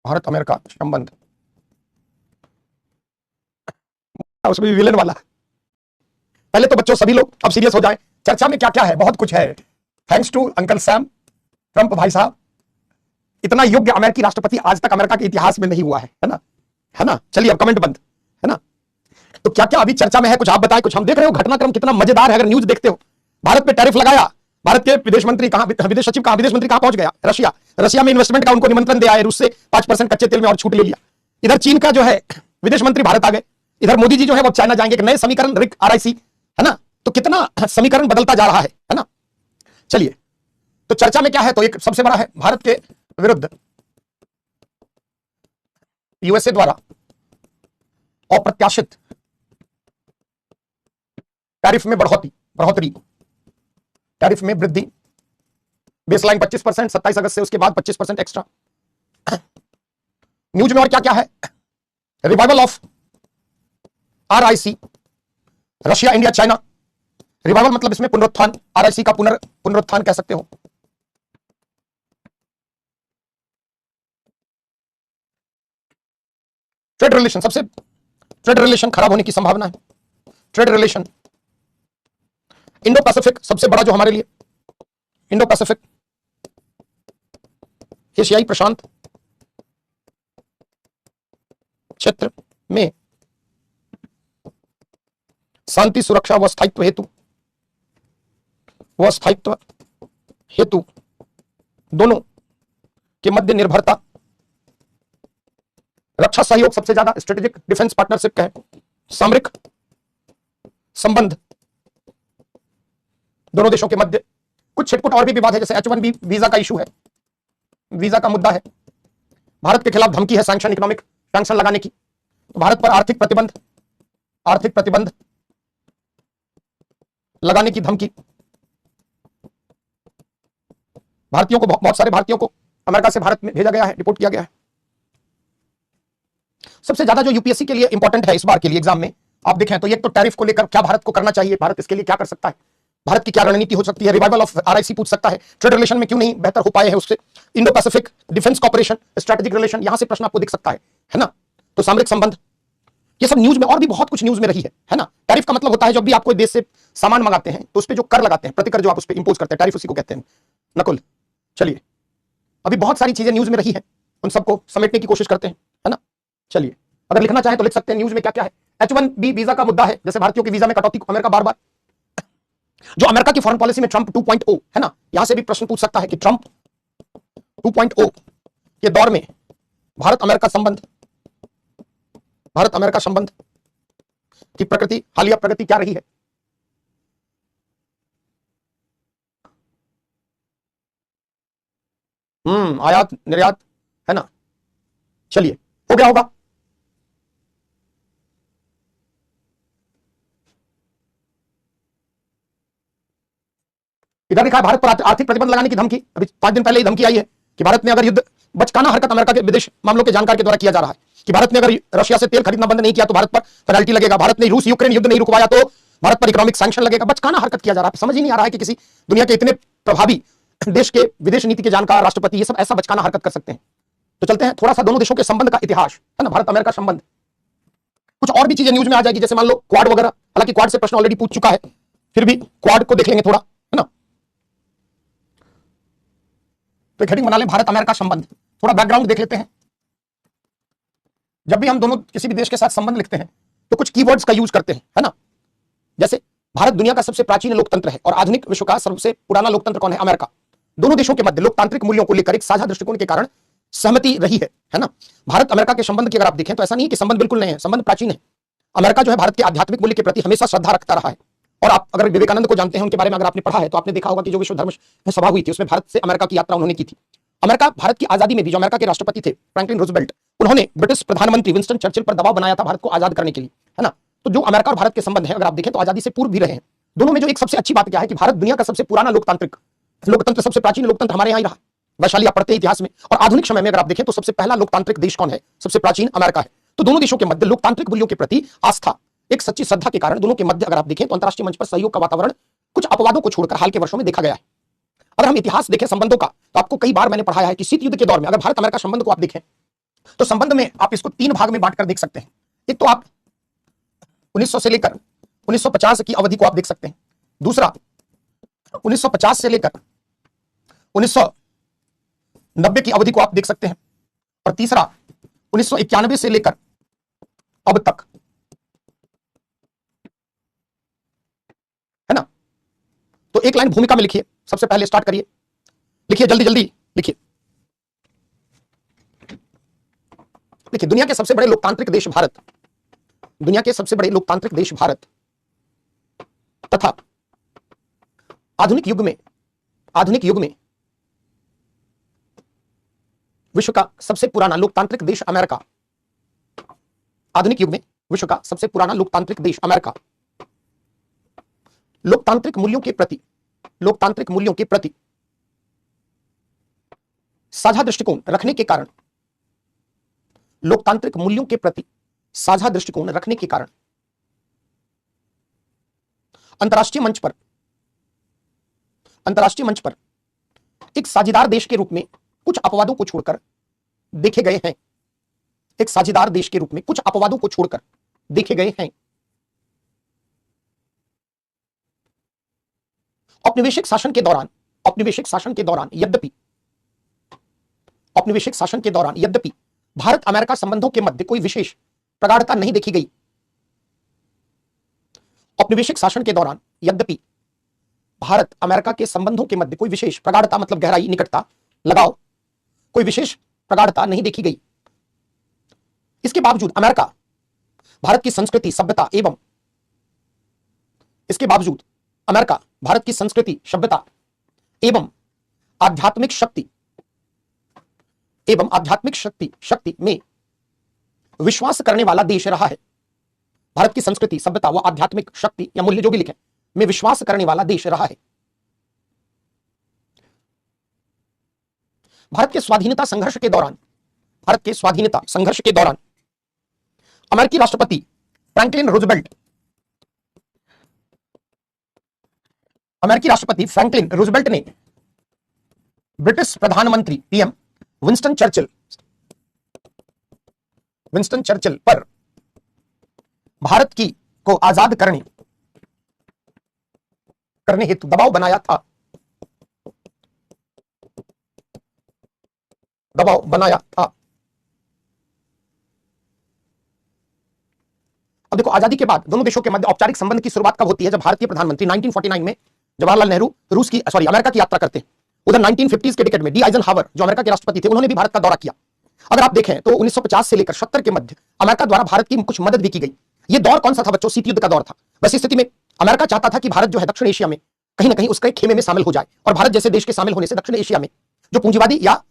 Bharat America संबंध, उसमें भी विलेन वाला। पहले तो बच्चों सभी लोग अब सीरियस हो जाएं। चर्चा में क्या क्या है, बहुत कुछ है। Thanks to uncle Sam Trump भाई साहब, इतना योग्य अमेरिकी राष्ट्रपति आज तक अमेरिका के इतिहास में नहीं हुआ है ना, है ना। चलिए अब कमेंट बंद, है ना। तो क्या क्या अभी चर्चा में है, कुछ आप बताएं, कुछ हम देख रहे हो। घटनाक्रम कितना मजेदार है, अगर न्यूज देखते हो। भारत पे टैरिफ लगाया, भारत के विदेश मंत्री कहां, विदेश सचिव कहां, विदेश मंत्री कहां पहुंच गया, रशिया। रशिया में इन्वेस्टमेंट का उनको निमंत्रण दिया है, रूस से 5% कच्चे तेल में और छूट ले लिया। इधर चीन का जो है विदेश मंत्री भारत आ गए, इधर मोदी जी जो है वो चाइना जाएंगे, नए समीकरण रिक RIC, है ना। तो कितना समीकरण बदलता जा रहा है ना। चलिए तो चर्चा में क्या है, तो एक सबसे बड़ा है भारत के विरुद्ध USA द्वारा अप्रत्याशित टैरिफ में बढ़ोतरी, टैरिफ में वृद्धि। बेसलाइन 25%, 27 अगस्त से उसके बाद 25% एक्स्ट्रा। न्यूज में और क्या क्या है, revival of RIC, Russia India China. Revival मतलब इसमें पुनरुत्थान, RIC का पुनरुत्थान कह सकते हो। ट्रेड रिलेशन, सबसे ट्रेड रिलेशन खराब होने की संभावना है। ट्रेड रिलेशन इंडो पैसिफिक, सबसे बड़ा जो हमारे लिए इंडो पैसिफिक, एशियाई प्रशांत क्षेत्र में शांति सुरक्षा व स्थायित्व हेतु दोनों के मध्य निर्भरता, रक्षा सहयोग सबसे ज्यादा, स्ट्रेटेजिक डिफेंस पार्टनरशिप का है, सामरिक संबंध दोनों देशों के मध्य। कुछ छिटपुट और भी विवाद है, जैसे H1B वीजा का इशू है, वीजा का मुद्दा है। भारत के खिलाफ धमकी है सैंक्शन, इकोनॉमिक सैंक्शन लगाने की। भारत पर आर्थिक प्रतिबंध लगाने की धमकी। भारतीयों को, बहुत सारे भारतीयों को अमेरिका से भारत में भेजा गया है, डिपोर्ट किया गया है। सबसे ज्यादा जो यूपीएससी के लिए इंपॉर्टेंट है इस बार के लिए एग्जाम में आप देखें तो, एक तो टैरिफ को लेकर क्या भारत को करना चाहिए, भारत इसके लिए क्या कर सकता है, भारत की क्या रणनीति हो सकती है। रिवाइवल ऑफ RIC पूछ सकता है। ट्रेड रिलेशन में क्यों नहीं बेहतर हो पाए हैं उससे। Indo Pacific defence corporation, strategic relation, यहां से प्रश्न आपको दिख सकता है ना। तो सामरिक संबंध, ये सब न्यूज में, और भी बहुत कुछ न्यूज में रही है ना। टैरिफ का मतलब होता है जब भी आप कोई देश से सामान मंगाते हैं तो उस पर जो कर लगाते हैं, प्रतिकर जो आप उस पर इंपोज करते हैं, टैरिफ उसी को कहते हैं। नकुल, चलिए अभी बहुत सारी चीजें न्यूज में रही है, उन सबको समेटने की कोशिश करते हैं, है ना। चलिए अगर लिखना चाहे तो लिख सकते हैं न्यूज में क्या क्या है। H1B वीजा का मुद्दा है, जैसे भारतीयों के वीजा में कटौती को अमेरिका बार बार, जो अमेरिका की फॉरेन पॉलिसी में ट्रंप 2.0 है ना, यहां से भी प्रश्न पूछ सकता है कि ट्रंप 2.0 के दौर में भारत अमेरिका संबंध की प्रकृति, हालिया प्रगति क्या रही है। आयात निर्यात, है ना। चलिए हो गया होगा। इधर लिखा है भारत पर आर्थिक प्रतिबंध लगाने की धमकी। अभी 5 दिन पहले ही धमकी आई है कि भारत ने अगर युद्ध, बचकाना हरकत अमेरिका के विदेश मामलों के जानकार के द्वारा किया जा रहा है कि भारत ने अगर रशिया से तेल खरीदना बंद नहीं किया तो भारत पर पेनल्टी लगेगा, भारत ने रूस यूक्रेन युद्ध नहीं रुकवाया तो भारत पर इकोनॉमिक सैंक्शन लगेगा। बचकाना हरकत किया जा रहा है। समझ ही नहीं आ रहा है कि किसी दुनिया के इतने प्रभावी देश के विदेश नीति के जानकार राष्ट्रपति ये सब ऐसा बचकाना हरकत कर सकते हैं। तो चलते हैं थोड़ा सा दोनों देशों के संबंध का इतिहास, है ना, भारत अमेरिका संबंध। कुछ और भी चीजें न्यूज में आ जाएगी, जैसे मान लो क्वाड वगैरह, हालांकि क्वाड से प्रश्न ऑलरेडी पूछ चुका है, फिर भी क्वाड को देख लेंगे थोड़ा, है ना। तो एक हेडिंग बना लें, भारत अमेरिका संबंध। थोड़ा बैकग्राउंड देख लेते हैं। जब भी हम दोनों किसी भी देश के साथ संबंध लिखते हैं तो कुछ कीवर्ड्स का यूज करते हैं, है ना। जैसे भारत दुनिया का सबसे प्राचीन लोकतंत्र है और आधुनिक विश्व का सबसे पुराना लोकतंत्र कौन है, अमेरिका। दोनों देशों के मध्य लोकतांत्रिक मूल्यों को लेकर एक साझा दृष्टिकोण के कारण सहमति रही है ना। भारत अमेरिका के संबंध की अगर आप देखें तो ऐसा नहीं कि संबंध बिल्कुल नहीं है, संबंध प्राचीन है। अमेरिका जो है भारत के आध्यात्मिक मूल्य के प्रति हमेशा श्रद्धा रखता रहा है। और आप अगर विवेकानंद को जानते हैं, उनके बारे में अगर आपने पढ़ा है तो आपने देखा होगा कि जो विश्व धर्म सभा हुई थी उसमें भारत से अमेरिका की यात्रा उन्होंने की थी। अमेरिका, भारत की आजादी में भी जो अमेरिका के राष्ट्रपति थे फ्रैंकलिन रूजवेल्ट, उन्होंने ब्रिटिश प्रधानमंत्री विंस्टन चर्चिल पर दबाव बनाया था भारत को आजाद करने के लिए, है ना। तो जो अमेरिका और भारत के संबंध है अगर आप देखें तो आजादी से पूर्व भी रहे हैं। दोनों में जो एक सबसे अच्छी बात क्या है कि भारत दुनिया का सबसे पुराना लोकतंत्र, सबसे प्राचीन लोकतंत्र हमारे यहाँ ही रहा। वैशाली आप पढ़ते हैं इतिहास में। और आधुनिक समय में अगर आप देखें तो सबसे पहला लोकतांत्रिक देश कौन है, सबसे प्राचीन अमेरिका है। तो दोनों देशों के मध्य लोकतांत्रिक मूल्यों के प्रति आस्था, एक सच्ची श्रद्धा के कारण दोनों के मध्य अगर आप देखें तो अंतरराष्ट्रीय मंच पर सहयोग का वातावरण कुछ अपवादों को छोड़कर हाल के वर्षों में देखा गया है। अगर हम इतिहास देखें संबंधों का तो आपको कई बार मैंने पढ़ाया है कि शीत युद्ध के दौर में अगर भारत अमेरिका संबंध को आप देखें तो संबंध में आप इसको 3 भाग में बांटकर देख सकते हैं। एक तो आप 1900 से लेकर 1950 की अवधि को आप देख सकते हैं, दूसरा 1950 से लेकर 1990 की अवधि को आप देख सकते हैं, और तीसरा 1991 से लेकर अब तक, है ना। तो एक लाइन भूमिका में लिखिए, सबसे पहले स्टार्ट करिए, लिखिए जल्दी जल्दी लिखिए। देखिए, दुनिया के सबसे बड़े लोकतांत्रिक देश भारत, दुनिया के सबसे बड़े लोकतांत्रिक देश भारत तथा आधुनिक युग में विश्व का सबसे पुराना लोकतांत्रिक देश अमेरिका, आधुनिक युग में विश्व का सबसे पुराना लोकतांत्रिक देश अमेरिका, लोकतांत्रिक मूल्यों के प्रति साझा दृष्टिकोण रखने के कारण, लोकतांत्रिक मूल्यों के प्रति साझा दृष्टिकोण रखने के कारण अंतर्राष्ट्रीय मंच पर एक साझेदार देश के रूप में कुछ अपवादों को छोड़कर देखे गए हैं, एक साझेदार देश के रूप में कुछ अपवादों को छोड़कर देखे गए हैं। औपनिवेशिक शासन के दौरान यद्यपि भारत अमेरिका संबंधों के मध्य कोई विशेष प्रगाढ़ता नहीं देखी गई। औपनिवेशिक शासन के दौरान यद्यपि भारत अमेरिका के संबंधों के मध्य कोई विशेष प्रगाढ़ता, मतलब गहराई, निकटता, लगाव, कोई विशेष प्रगाढ़ता नहीं देखी गई। इसके बावजूद अमेरिका भारत की संस्कृति, सभ्यता एवं आध्यात्मिक शक्ति में विश्वास करने वाला देश रहा है। भारत की संस्कृति, सभ्यता व आध्यात्मिक शक्ति या मूल्य जो भी लिखें में विश्वास करने वाला देश रहा है। भारत के स्वाधीनता संघर्ष के दौरान अमेरिकी राष्ट्रपति फ्रैंकलिन रूजवेल्ट ने ब्रिटिश प्रधानमंत्री पीएम विंस्टन चर्चिल पर भारत को आजाद करने हेतु दबाव बनाया था। अब देखो, आजादी के बाद दोनों देशों के मध्य औपचारिक संबंध की शुरुआत कब होती है? जब भारतीय प्रधानमंत्री 1949 में जवाहरलाल नेहरू अमेरिका की यात्रा करते हैं। उधर 1950s के डिकेड में डी आइजनहावर जो अमेरिका के राष्ट्रपति थे, उन्होंने भी भारत का दौरा किया। अगर आप देखें तो 1950 से लेकर 70 के मध्य अमेरिका द्वारा भारत की कुछ मदद भी की गई। यह दौर कौन सा था बच्चों? शीत युद्ध का दौर था। वैसी स्थिति में अमेरिका चाहता था कि भारत जो है दक्षिण एशिया में कहीं ना कहीं उसके खेमे में शामिल हो जाए, और भारत जैसे देश के शामिल होने से दक्षिण एशिया में जो पूंजीवादी या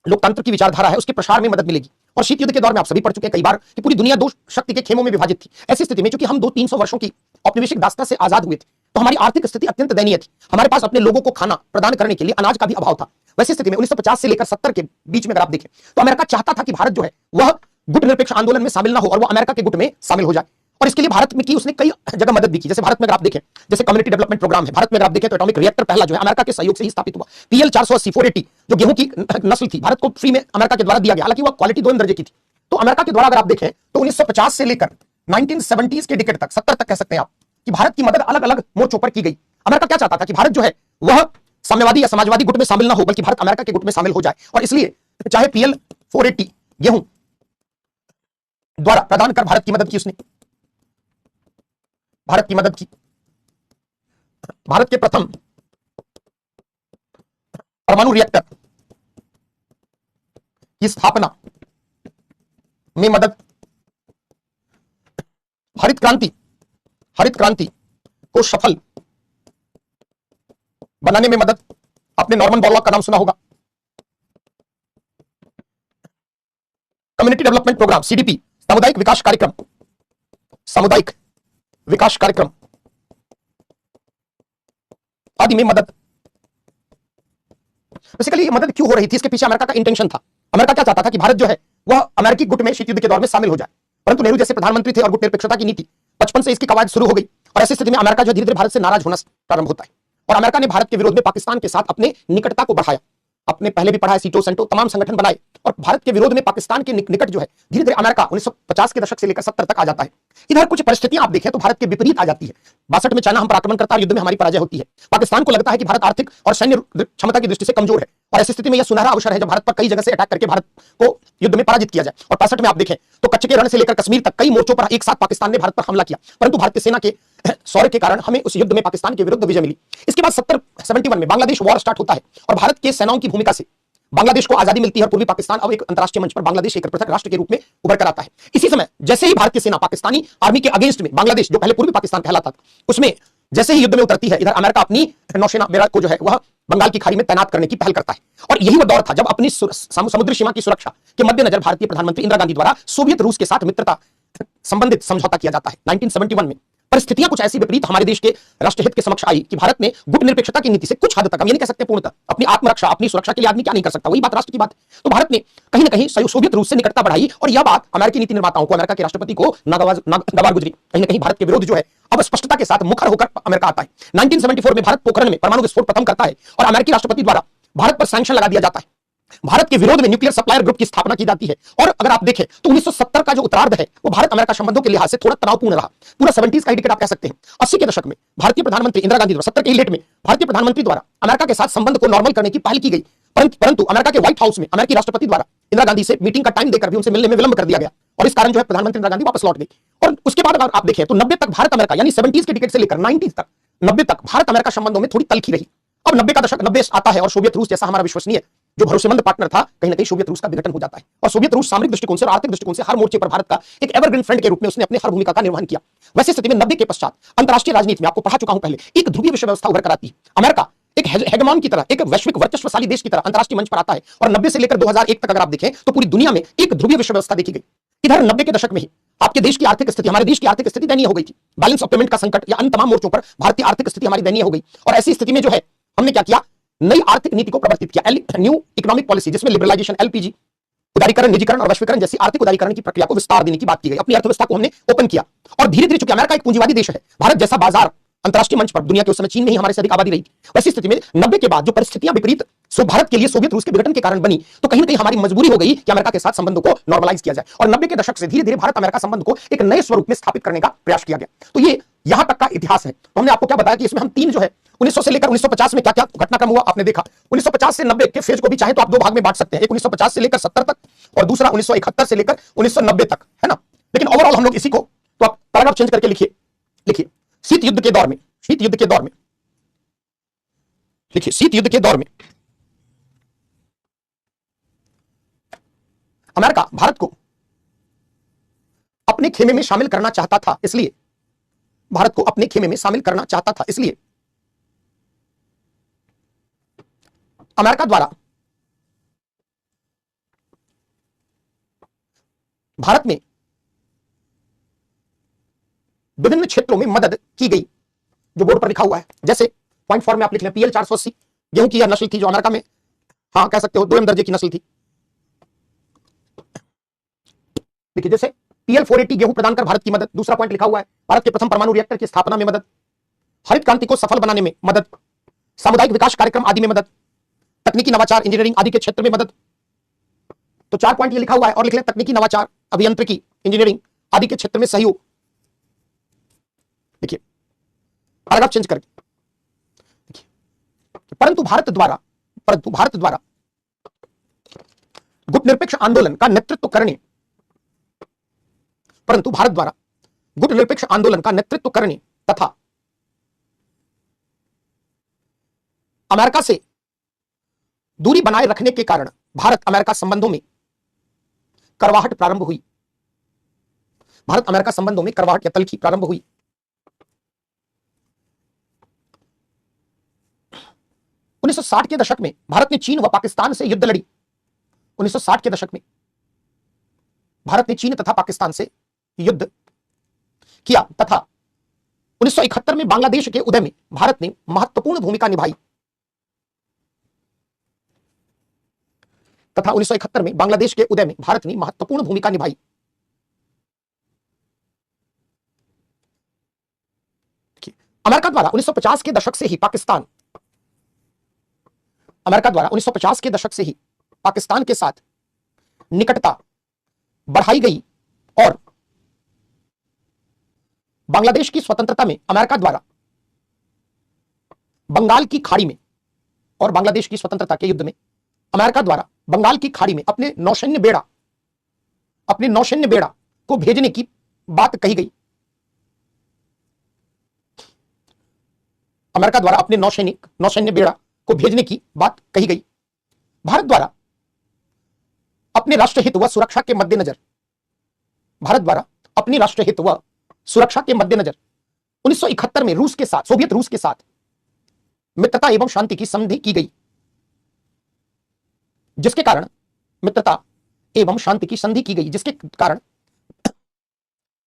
लोकतंत्र की विचारधारा है उसके प्रसार में मदद मिलेगी। और शीत युद्ध के दौर में आप सभी पढ़ चुके हैं कई बार कि पूरी दुनिया दो शक्ति के खेमों में विभाजित थी। ऐसी स्थिति में चूंकि हम 200-300 वर्षों की औपनिवेशिक दासता से आजाद हुए थे, तो हमारी आर्थिक स्थिति अत्यंत दयनीय थी। हमारे पास अपने लोगों को खाना प्रदान करने के लिए अनाज का भी अभाव था। वैसी स्थिति में 1950 से लेकर 70 के बीच में अगर आप देखें तो अमेरिका चाहता था कि भारत जो है वह गुट निरपेक्ष आंदोलन में शामिल ना हो और वह अमेरिका के गुट में शामिल हो जाए। और इसके लिए भारत में की उसने कई जगह मदद भी की। जैसे भारत में अगर आप देखें, जैसे कम्युनिटी डेवलपमेंट प्रोग्राम है भारत में, अगर आप देखें तो एटॉमिक रिएक्टर पहला जो है अमेरिका के सहयोग से ही स्थापित हुआ। PL 480 480 जो गेहूं की नस्ल थी, भारत को फ्री में अमेरिका के द्वारा दिया गया। हालांकि वह क्वालिटी 2 दर्जे की थी। तो अमेरिका के द्वारा अगर आप देखें तो 1950 से लेकर 1970s के डिकेड तक, 70 तक कह सकते हैं आप, कि भारत की मदद अलग अलग मोर्चों पर की गई। अमेरिका क्या चाहता था कि भारत जो है वह साम्यवादी या समाजवादी गुट में शामिल ना हो, बल्कि भारत अमेरिका के गुट में शामिल हो जाए। और इसलिए चाहे PL 480 गेहूं द्वारा प्रदान कर भारत की मदद की उसने, भारत की मदद की। भारत के प्रथम परमाणु रिएक्टर की स्थापना में मदद, हरित क्रांति को सफल बनाने में मदद। आपने नॉर्मन बोरलॉग का नाम सुना होगा। कम्युनिटी डेवलपमेंट प्रोग्राम CDP, सामुदायिक विकास कार्यक्रम आदि में मदद। बेसिकली ये मदद क्यों हो रही थी? इसके पीछे अमेरिका का इंटेंशन था। अमेरिका क्या चाहता था कि भारत जो है वह अमेरिकी गुट में शीत युद्ध के दौर में शामिल हो जाए। परंतु नेहरू जैसे प्रधानमंत्री थे और गुट निरपेक्षता की नीति 55 से इसकी कवायद शुरू हो गई। और ऐसी स्थिति में अमेरिका जो धीरे धीरे भारत से नाराज होना प्रारंभ होता है, और अमेरिका ने भारत के विरोध में पाकिस्तान के साथ अपने निकटता को बढ़ाया। आपने पहले भी पढ़ा है, सीटो सेंटो तमाम संगठन बनाए और भारत के विरोध में पाकिस्तान के निकट जो है धीरे धीरे अमेरिका 1950 के दशक से लेकर 70 तक आ जाता है। इधर कुछ परिस्थितियां आप देखें तो भारत के विपरीत आ जाती है। 62 में चाइना हम पर आक्रमण करता है, युद्ध में हमारी पराजय होती है। पाकिस्तान को लगता है कि भारत आर्थिक और सैन्य क्षमता की दृष्टि से कमजोर है और ऐसी स्थिति में यह सुनहरा अवसर है जब भारत पर कई जगह से अटैक करके भारत को युद्ध में पराजित किया जाए। और 65 में आप देखें तो कच्छ के रण से लेकर कश्मीर तक कई मोर्चों पर एक साथ पाकिस्तान ने भारत पर हमला किया, परंतु भारतीय सेना के शौर्य के कारण हमें उस युद्ध में पाकिस्तान के विरुद्ध विजय मिली। इसके बाद 71 में बांग्लादेश वॉर स्टार्ट होता है और भारत के सेनाओं की भूमिका से बांग्लादेश को आजादी मिलती है और पूर्वी पाकिस्तान अब एक अंतरराष्ट्रीय मंच पर बांग्लादेश एक पृथक राष्ट्र के रूप में उभर कर आता है। इसी समय जैसे ही भारतीय सेना पाकिस्तानी आर्मी के अगेंस्ट में बांग्लादेश जो पहले पूर्वी पाकिस्तान कहलाता था उसमें जैसे ही युद्ध में उतरती है, इधर अमेरिका अपनी नौसेना बेड़ा को जो है वह बंगाल की खाड़ी में तैनात करने की पहल करता है। और यही वह दौर था जब अपनी समुद्री सीमा की सुरक्षा के मद्देनजर भारतीय प्रधानमंत्री इंदिरा गांधी द्वारा सोवियत रूस के साथ मित्रता संबंधित समझौता किया जाता है 1971 में। परिस्थितियां कुछ ऐसी विपरीत हमारे देश के राष्ट्रहित के समक्ष आई कि भारत ने गुट निरपेक्षता की नीति से कुछ हद तक, हम ये नहीं कह सकते पूर्णतः, अपनी आत्मरक्षा अपनी सुरक्षा के लिए आदमी क्या नहीं कर सकता, वही बात राष्ट्र की बात है। तो भारत ने कहीं ना कहीं सोवियत रूस से निकटता बढ़ाई और यह बात अमेरिकी नीति निर्माताओं को, अमेरिका के राष्ट्रपति को नागवार गुजरी। कहीं ना कहीं भारत के विरोध जो है अब स्पष्टता के साथ मुखर होकर अमेरिका आता है। 1974 में भारत पोखरण में परमाणु विस्फोट प्रथम करता है और अमेरिकी राष्ट्रपति द्वारा भारत पर सैंक्शन लगा दिया जाता है। भारत के विरोध में न्यूक्लियर सप्लायर ग्रुप की स्थापना की जाती है और अगर आप देखें तो 1970 का जो उत्तरार्ध है वो भारत अमेरिका संबंधों के लिहाज से थोड़ा तनावपूर्ण रहा। पूरा 70s का ही डिकेड आप कह सकते हैं। 80 के दशक में भारतीय प्रधानमंत्री इंदिरा गांधी द्वारा 70 के ही लेट में भारतीय प्रधानमंत्री द्वारा अमेरिका के साथ संबंध को नॉर्मल करने की पहल की गई, परंतु अमेरिका के व्हाइट हाउस में अमेरिकी राष्ट्रपति द्वारा इंदिरा गांधी से मीटिंग का टाइम देकर भी उनसे मिलने में विलंब कर दिया गया और इस कारण जो है प्रधानमंत्री इंदिरा गांधी वापस लौट गई। और उसके बाद अगर आप देखें तो 90 तक भारत अमेरिका यानी 70s के डिकेड से लेकर 90s तक 90 तक भारत अमेरिका संबंधों में थोड़ी तलखी रही। अब 90 का दशक 90 आता है और सोवियत रूस जैसा हमारा विश्वसनीय जो भरोसेमंद पार्टनर था कहीं ना कहीं सोवियत रूस का विघटन हो जाता है और सोवियत रूस सामरिक दृष्टिकोण से और आर्थिक दृष्टिकोण से हर मोर्चे पर भारत का एक एवरग्रीन फ्रेंड के रूप में उसने अपनी हर भूमिका का निर्वहन किया। वैसे स्थिति में 90 के पश्चात अंतरराष्ट्रीय राजनीति में आपको पढ़ा चुका हूं पहले एक ध्रुवीय विश्व व्यवस्था उभर कर आती है। अमेरिका एक हेगमॉन की तरह, एक वैश्विक वर्चस्वशाली देश की तरह अंतरराष्ट्रीय मंच पर आता है और 90 से लेकर 2001 तक अगर आप देखें तो पूरी दुनिया में एक ध्रुवीय विश्व व्यवस्था देखी गई। इधर 90 के दशक में ही आपके देश की आर्थिक स्थिति, हमारे देश की आर्थिक स्थिति दयनीय हो गई थी। बैलेंस ऑफ पेमेंट का संकट या अन्य तमाम मोर्चों पर भारतीय आर्थिक स्थिति हमारी दयनीय हो गई और ऐसी स्थिति में जो है हमने क्या किया, नई आर्थिक नीति को प्रवर्तित किया, न्यू इकोनॉमिक पॉलिसी, जिसमें लिबरलाइजेशन, एलपीजी, उदारीकरण, निजीकरण और वैश्वीकरण जैसी आर्थिक उदारीकरण की प्रक्रिया को विस्तार देने की बात की गई। अपनी अर्थव्यवस्था को हमने ओपन किया और धीरे धीरे, चूंकि अमेरिका एक पूंजीवादी देश है, भारत जैसा बाजार अंतरराष्ट्रीय मंच पर दुनिया के उस समय चीन में ही हमारे से अधिक आबादी रही थी, वैसी स्थिति में 90 के बाद जो परिस्थितियां विपरीत भारत के लिए सोवियत रूस के विघटन के कारण बनी, तो कहीं ना कहीं हमारी मजबूरी हो गई कि अमेरिका के साथ संबंधों को नॉर्मलाइज किया जाए और 90 के दशक से धीरे धीरे भारत अमेरिका संबंध को एक नए स्वरूप में स्थापित करने का प्रयास किया गया। तो ये यहां तक का इतिहास है। तो हमने आपको क्या बताया कि इसमें हम तीन जो है 1900 से लेकर 1950 में क्या क्या घटनाक्रम हुआ आपने देखा। 1950 से 90 के फेज को भी चाहे तो आप दो भाग में बांट सकते हैं, एक 1950 से लेकर 70 तक और दूसरा 1971 से लेकर 1990 तक, है ना। लेकिन ओवरऑल हम लोग इसी को, तो आप पैराग्राफ चेंज करके लिखिए लिखिए शीत युद्ध के दौर में, शीत युद्ध के दौर में लिखिए, शीत युद्ध के दौर में अमेरिका भारत को अपने खेमे में शामिल करना चाहता था, इसलिए भारत को अपने खेमे में शामिल करना चाहता था, इसलिए अमेरिका द्वारा भारत में विभिन्न क्षेत्रों में मदद की गई, जो बोर्ड पर लिखा हुआ है। जैसे पॉइंट फॉर्म में आप लिख लें, PL 480 गेहूं की यह नस्ल थी जो अमेरिका में, हाँ कह सकते हो, 2M दर्जे की नस्ल थी। देखिए जैसे PL 480 गेहूं प्रदान कर भारत की मदद। दूसरा पॉइंट लिखा हुआ है, भारत के प्रथम परमाणु रिएक्टर की स्थापना में मदद, हरित क्रांति को सफल बनाने में मदद, सामुदायिक विकास कार्यक्रम आदि में मदद, तकनीकी नवाचार, इंजीनियरिंग आदि के क्षेत्र में मदद। तो 4 पॉइंट ये लिखा हुआ है और लिख लें तकनीकी नवाचार, अभियांत्रिकी, इंजीनियरिंग आदि के क्षेत्र में सहयोग। देखिए पैराग्राफ चेंज करके, परंतु भारत द्वारा गुट निरपेक्ष आंदोलन का नेतृत्व करने, परंतु भारत द्वारा गुट निरपेक्ष आंदोलन का नेतृत्व करने तथा अमेरिका से दूरी बनाए रखने के कारण भारत अमेरिका संबंधों में करवाहट प्रारंभ हुई, भारत अमेरिका संबंधों में करवाहट या तलखी प्रारंभ हुई। 1960 के दशक में भारत ने चीन व पाकिस्तान से युद्ध लड़ी। 1960 के दशक में भारत ने चीन तथा पाकिस्तान से युद्ध किया तथा 1971 में बांग्लादेश के उदय में भारत ने महत्वपूर्ण भूमिका निभाई तथा 1971 में बांग्लादेश के उदय में भारत ने महत्वपूर्ण भूमिका निभाई। अमेरिका द्वारा 1950 के दशक से ही पाकिस्तान अमेरिका द्वारा 1950 के दशक से ही पाकिस्तान के साथ निकटता बढ़ाई गई और बांग्लादेश की स्वतंत्रता में अमेरिका द्वारा बंगाल की खाड़ी में और बांग्लादेश की स्वतंत्रता के युद्ध में अमेरिका द्वारा बंगाल की खाड़ी में अपने नौसैन्य बेड़ा को भेजने की बात कही गई। अमेरिका द्वारा अपने नौसैन्य बेड़ा को भेजने की बात कही गई। भारत द्वारा अपने राष्ट्रहित व सुरक्षा के मद्देनजर 1971 में सोवियत रूस के साथ मित्रता एवं शांति की संधि की गई, जिसके कारण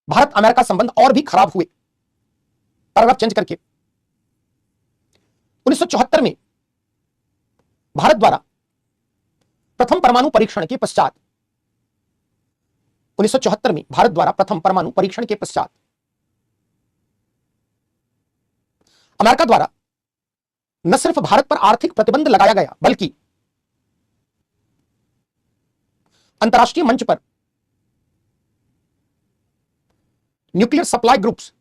भारत अमेरिका संबंध और भी खराब हुए। पैराग्राफ चेंज करके 1974 में भारत द्वारा प्रथम परमाणु परीक्षण के पश्चात अमेरिका द्वारा न सिर्फ भारत पर आर्थिक प्रतिबंध लगाया गया, बल्कि अंतर्राष्ट्रीय मंच पर न्यूक्लियर सप्लाई ग्रुप्स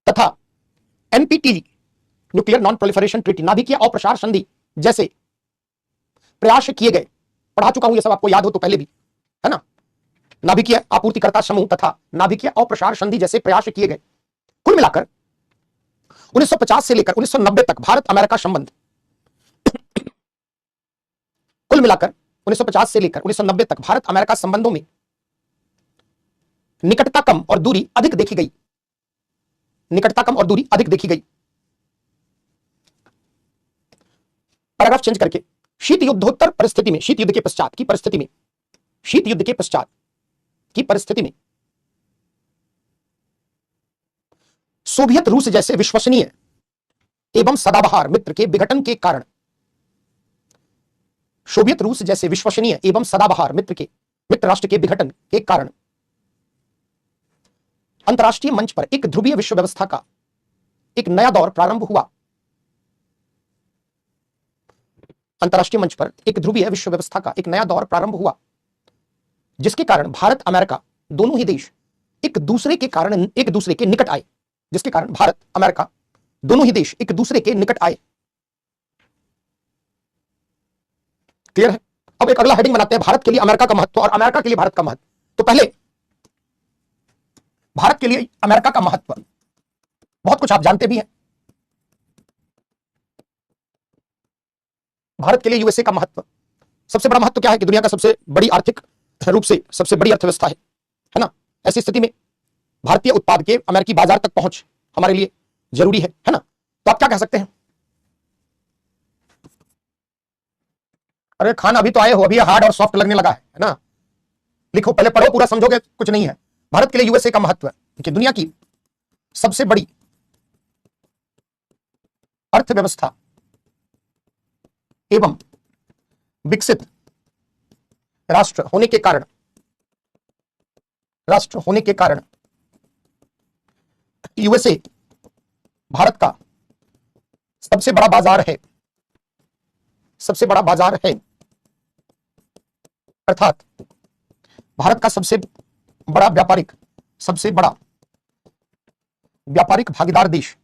तथा NPT nuclear non proliferation treaty, नाभिकीय अप्रसार संधि जैसे प्रयास किए गए। पढ़ा चुका हूं ये सब, आपको याद हो तो पहले भी, है ना। नाभिकीय आपूर्तिकर्ता समूह तथा नाभिकीय अप्रसार संधि जैसे प्रयास किए गए। कुल मिलाकर 1950 से लेकर 1990 तक भारत अमेरिका संबंध भारत अमेरिका संबंधों में निकटता कम और दूरी अधिक देखी गई। पैराग्राफ चेंज करके शीत युद्धोत्तर परिस्थिति में, शीत युद्ध के पश्चात की परिस्थिति में सोवियत रूस जैसे विश्वसनीय एवं सदाबहार मित्र राष्ट्र के विघटन के कारण अंतरराष्ट्रीय मंच पर एक ध्रुवीय विश्व व्यवस्था का एक नया दौर प्रारंभ हुआ। जिसके कारण भारत अमेरिका दोनों ही देश एक दूसरे के निकट आए। क्लियर है। अब एक अगला हेडिंग बनाते हैं, भारत के लिए अमेरिका का महत्व और अमेरिका के लिए भारत का महत्व। तो पहले भारत के लिए अमेरिका का महत्व, बहुत कुछ आप जानते भी हैं। भारत के लिए यूएसए का महत्व, सबसे बड़ा महत्व क्या है कि दुनिया का सबसे बड़ी आर्थिक रूप से सबसे बड़ी अर्थव्यवस्था है ना। ऐसी स्थिति में भारतीय उत्पाद के अमेरिकी बाजार तक पहुंच हमारे लिए जरूरी है ना। तो आप क्या कह सकते हैं? अरे खान, अभी तो आए हो, अभी हार्ड और सॉफ्ट लगने लगा है ना। लिखो, पहले पढ़ो, पूरा समझोगे कुछ नहीं है। भारत के लिए यूएसए का महत्व कि दुनिया की सबसे बड़ी अर्थव्यवस्था एवं विकसित राष्ट्र होने के कारण यूएसए भारत का सबसे बड़ा बाजार है, अर्थात भारत का सबसे बड़ा व्यापारिक भागीदार देश।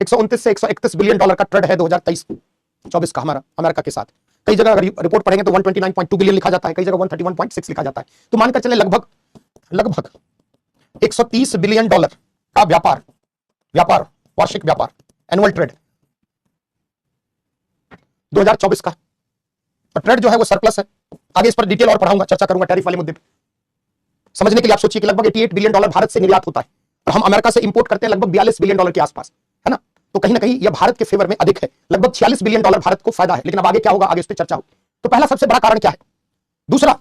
129 से 131 बिलियन डॉलर का ट्रेड है 2023-24 का हमारा अमेरिका के साथ। कई जगह अगर रिपोर्ट पढ़ेंगे तो 129.2 बिलियन लिखा जाता है, कई जगह 131.6 लिखा जाता है। तो मानकर चले लगभग 130 बिलियन डॉलर का वार्षिक व्यापार, एनुअल ट्रेड 2024 का। और ट्रेड जो है वो सरप्लस है। आगे इस पर डिटेल और पढ़ाऊंगा, चर्चा करूंगा टैरिफ वाले मुद्दे पे। समझने के लिए आप सोचिए कि लगभग 88 बिलियन डॉलर भारत से निर्यात होता है और हम अमेरिका से इंपोर्ट करते हैं लगभग 42 बिलियन डॉलर के आसपास, है ना। तो कहीं ना कहीं यह भारत के फेवर में अधिक है, लगभग 46 बिलियन डॉलर भारत को फायदा है। लेकिन अब आगे क्या होगा, आगे इस पर चर्चा होगी। तो पहला सबसे बड़ा कारण क्या है? दूसरा,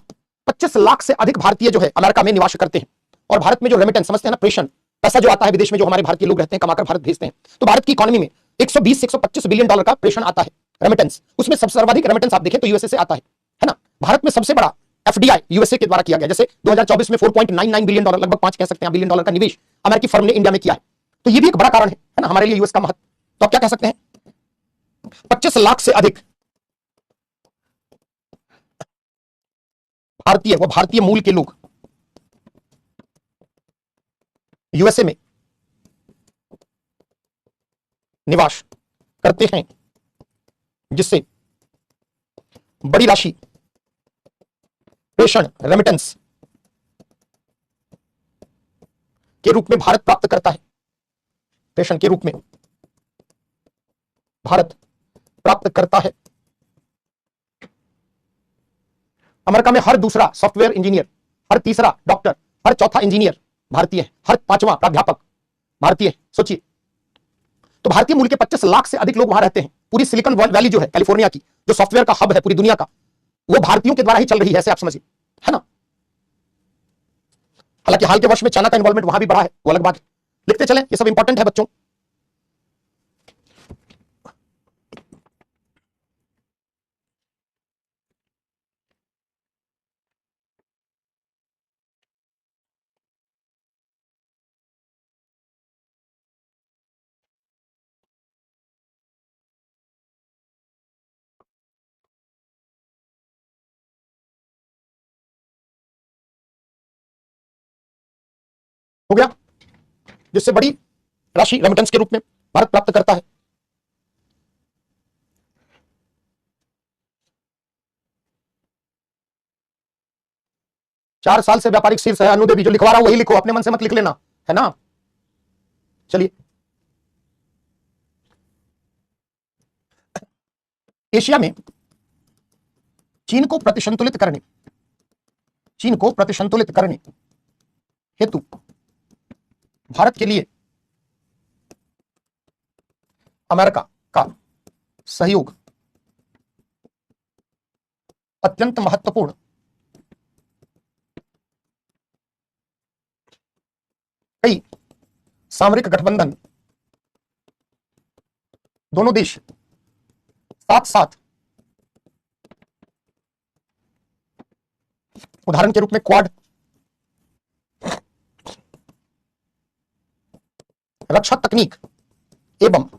25 लाख से अधिक भारतीय जो है अमेरिका में निवास करते हैं और भारत में जो रेमिटेंस, समझते हैं ना, प्रेषण, पैसा जो आता है विदेश में, जो हमारे भारतीय लोग रहते हैं कमाकर भारत भेजते हैं। तो भारत की इकोनॉमी में 120 से 125 बिलियन डॉलर का प्रेषण आता है, रेमिटेंस। उसमें सबसे सर्वाधिक रेमिटेंस आप देखें तो यूएसए से आता है ना। भारत में सबसे बड़ा एफडीआई यूएसए के द्वारा किया गया। जैसे 2024 में 4.99 बिलियन डॉलर, लगभग 5 कह सकते हैं बिलियन डॉलर का निवेश अमेरिकी फर्म ने इंडिया में किया है। तो ये भी एक बड़ा कारण है ना हमारे लिए यूएस का महत्व। तो आप क्या कह सकते हैं, 25 लाख से अधिक भारतीय व भारतीय मूल के लोग यूएसए में निवास करते हैं, जिससे बड़ी राशि प्रेषण रेमिटेंस के रूप में भारत प्राप्त करता है। प्रेषण के रूप में भारत प्राप्त करता है। अमेरिका में हर दूसरा सॉफ्टवेयर इंजीनियर, हर तीसरा डॉक्टर, हर चौथा इंजीनियर भारतीय है, हर पांचवा प्राध्यापक भारतीय है। सोचिए, तो भारतीय मूल के 25 लाख से अधिक लोग वहां रहते हैं। पूरी सिलिकॉन वैली जो है कैलिफोर्निया की, जो सॉफ्टवेयर का हब है पूरी दुनिया का, वो भारतीयों के द्वारा ही चल रही है, ऐसे आप समझिए, है ना। हालांकि हाल के वर्ष में चाइना का इन्वॉल्वमेंट वहां भी बढ़ा है, वो अलग बात है। लिखते चलें, ये सब इंपॉर्टेंट है बच्चों। हो गया, जिससे बड़ी राशि रेमिटेंस के रूप में भारत प्राप्त करता है। चार साल से व्यापारिक शीर्ष है अनुदेवी, जो लिखवा रहा हूं वही लिखो, अपने मन से मत लिख लेना, है ना। चलिए, एशिया में चीन को प्रतिसंतुलित करने हेतु भारत के लिए अमेरिका का सहयोग अत्यंत महत्वपूर्ण कई सामरिक गठबंधन दोनों देश साथ साथ, उदाहरण के रूप में क्वाड, रक्षा तकनीक एवं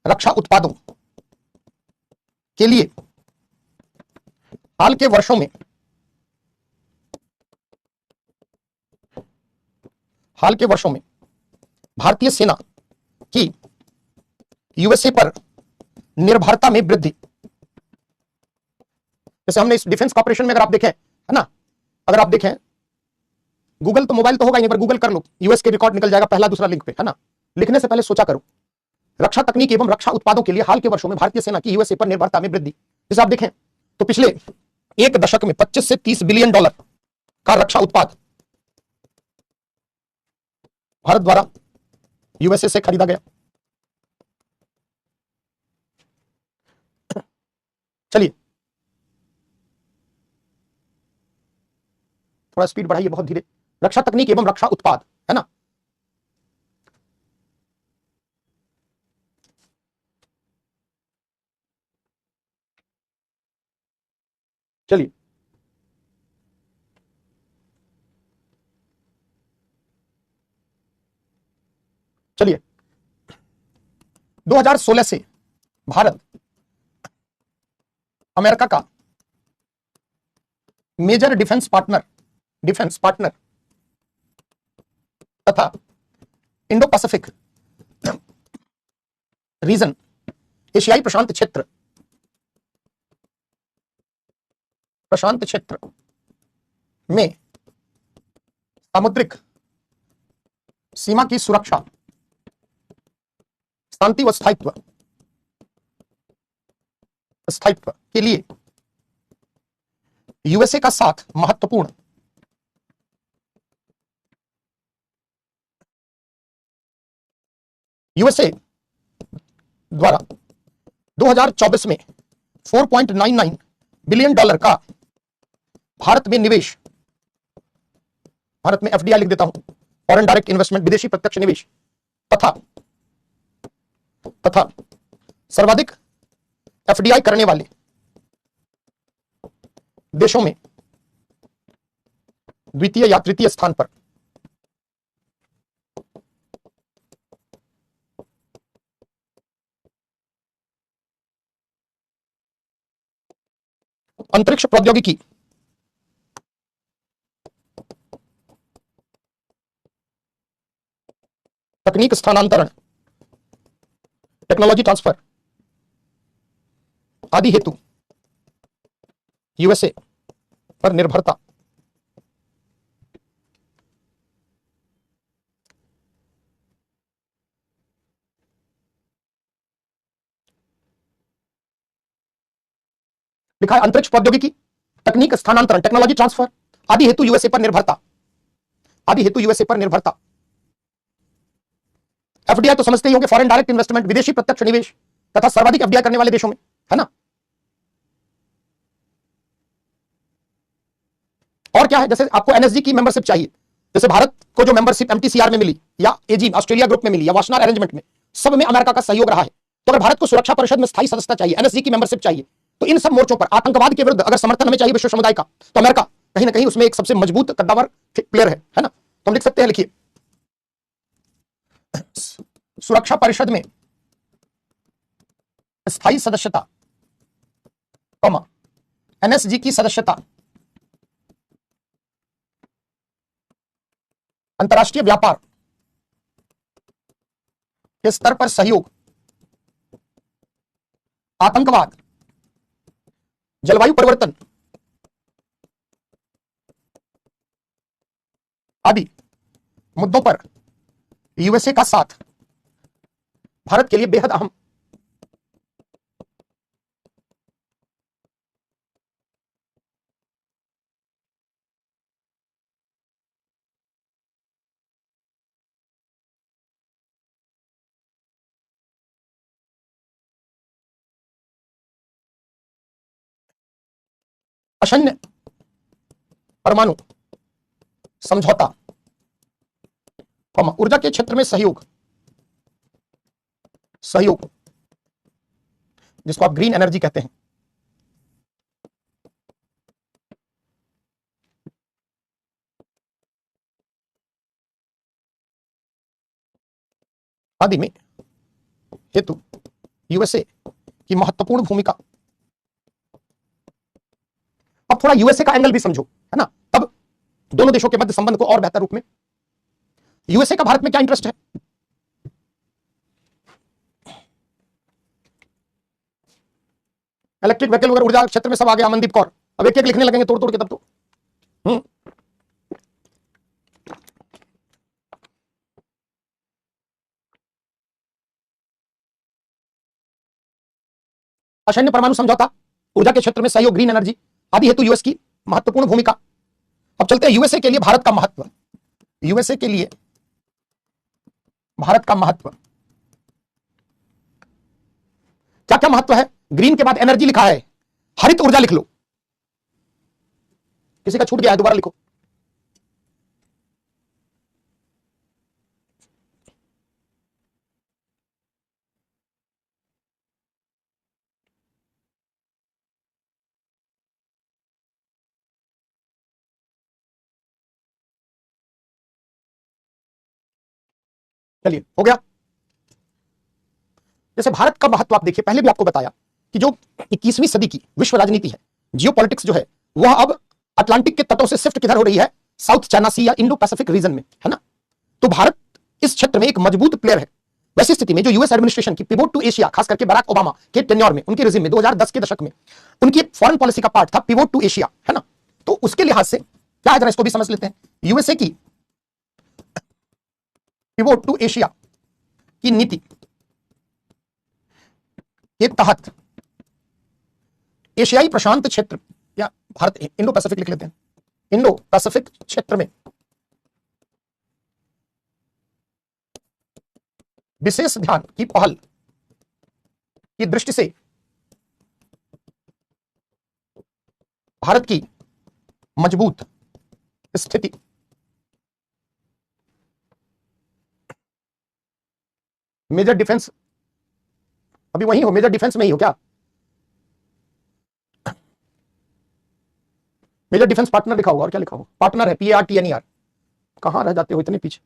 रक्षा उत्पादों के लिए हाल के वर्षों में भारतीय सेना की यूएसए पर निर्भरता में वृद्धि। जैसे हमने इस डिफेंस कॉर्पोरेशन में अगर आप देखें, है ना, अगर आप देखें, गूगल तो मोबाइल तो होगा ही नहीं, पर गूगल कर लो, यूएस के रिकॉर्ड निकल जाएगा पहला दूसरा लिंक पे, है ना। लिखने से पहले सोचा करो, रक्षा तकनीक एवं रक्षा उत्पादों के लिए हाल के वर्षों में भारतीय सेना की यूएसए पर निर्भरता में वृद्धि। जैसे आप देखें तो पिछले एक दशक में 25 से 30 बिलियन डॉलर का रक्षा उत्पाद भारत द्वारा यूएसए से खरीदा गया। चलिए, थोड़ा स्पीड बढ़ाइए, बहुत धीरे। रक्षा तकनीक एवं रक्षा उत्पाद, है ना। चलिए, चलिए 2016 से भारत अमेरिका का मेजर डिफेंस पार्टनर तथा इंडो पैसिफिक रीजन, एशियाई प्रशांत क्षेत्र में सामुद्रिक सीमा की सुरक्षा, शांति व स्थायित्व के लिए यूएसए का साथ महत्वपूर्ण यूएसए द्वारा 2024 में 4.99 बिलियन डॉलर का भारत में निवेश, भारत में एफडीआई लिख देता हूं, फॉरेन डायरेक्ट इन्वेस्टमेंट, विदेशी प्रत्यक्ष निवेश, तथा सर्वाधिक एफडीआई करने वाले देशों में द्वितीय या तृतीय स्थान पर। अंतरिक्ष प्रौद्योगिकी, तकनीक स्थानांतरण, टेक्नोलॉजी ट्रांसफर आदि हेतु यूएसए पर निर्भरता। लिखा है अंतरिक्ष प्रौद्योगिकी, तकनीक स्थानांतरण, टेक्नोलॉजी ट्रांसफर आदि हेतु यूएसए पर निर्भरता, आदि हेतु यूएसए पर निर्भरता। एफडीआई तो समझते ही होंगे, फॉरेन डायरेक्ट इन्वेस्टमेंट, विदेशी प्रत्यक्ष निवेश, तथा सर्वाधिक एफडीआई करने वाले देशों में, है ना। और क्या है, जैसे आपको एनएसजी की मेंबरशिप चाहिए, जैसे भारत को जो मेंबरशिप एमटीसीआर में मिली या एजीम ऑस्ट्रेलिया ग्रुप में मिली या वाशनार अरेंजमेंट में, सब में अमेरिका का सहयोग रहा है। तो अगर भारत को सुरक्षा परिषद में स्थायी सदस्यता चाहिए, एनएसजी की मेंबरशिप चाहिए, तो इन सब मोर्चों पर आतंकवाद के विरुद्ध अगर समर्थन हमें चाहिए विश्व समुदाय का, तो अमेरिका कहीं ना कहीं उसमें एक सबसे मजबूत कद्दावर प्लेयर है ना। तो हम लिख सकते हैं, लिखिए, सुरक्षा परिषद में स्थायी सदस्यता, एनएसजी की सदस्यता, अंतरराष्ट्रीय व्यापार के स्तर पर सहयोग, आतंकवाद, जलवायु परिवर्तन आदि मुद्दों पर यूएसए का साथ भारत के लिए बेहद अहम। असैन्य परमाणु समझौता, ऊर्जा के क्षेत्र में सहयोग, जिसको आप ग्रीन एनर्जी कहते हैं, आदि में हेतु यूएसए की महत्वपूर्ण भूमिका। अब थोड़ा यूएसए का एंगल भी समझो, है ना, तब दोनों देशों के मध्य संबंध को और बेहतर रूप में। यूएसए का भारत में क्या इंटरेस्ट है? इलेक्ट्रिक व्हीकल वगैरह, ऊर्जा क्षेत्र में सब आ गया। अमनदीप कौर, अब एक एक लिखने लगेंगे तोड़ तोड़ के तब तो। असैन्य परमाणु समझौता, ऊर्जा के क्षेत्र में सहयोग, ग्रीन एनर्जी आदि हेतु यूएस की महत्वपूर्ण भूमिका। अब चलते हैं यूएसए के लिए भारत का महत्व। यूएसए के लिए भारत का महत्व, क्या क्या महत्व है? ग्रीन के बाद एनर्जी लिखा है, हरित ऊर्जा लिख लो। किसी का छूट गया है, दोबारा लिखो। चलिए, हो गया। जैसे भारत का महत्व आप देखिए, पहले भी आपको बताया कि जो 21वीं सदी की विश्व राजनीति है, जियोपॉलिटिक्स जो है, वह अब अटलांटिक के तटों से शिफ्ट किधर हो रही है? साउथ चाइना सी या इंडो पैसिफिक रीजन में, है ना। तो भारत इस क्षेत्र में एक मजबूत प्लेयर है। वैसी स्थिति में जो यूएस एडमिनिस्ट्रेशन की पिवोट टू एशिया, खास करके बराक ओबामा के टेन्योर में, उनके रिजिम में 2010 के दशक में उनकी फॉरेन पॉलिसी का पार्ट था पिवोट टू एशिया, है ना। तो उसके लिहाज से क्या है, जरा इसको भी समझ लेते हैं। यूएसए की पिवोट टू एशिया की नीति के तहत एशियाई प्रशांत क्षेत्र, या भारत इंडो पैसिफिक लिख लेते हैं, इंडो पैसिफिक क्षेत्र में विशेष ध्यान की पहल की दृष्टि से भारत की मजबूत स्थिति, मेजर डिफेंस, अभी वही हो, मेजर डिफेंस में ही हो क्या? मेजर डिफेंस पार्टनर लिखा होगा और क्या लिखा होगा, पार्टनर है, PARTNER। कहां रह जाते हो इतने पीछे।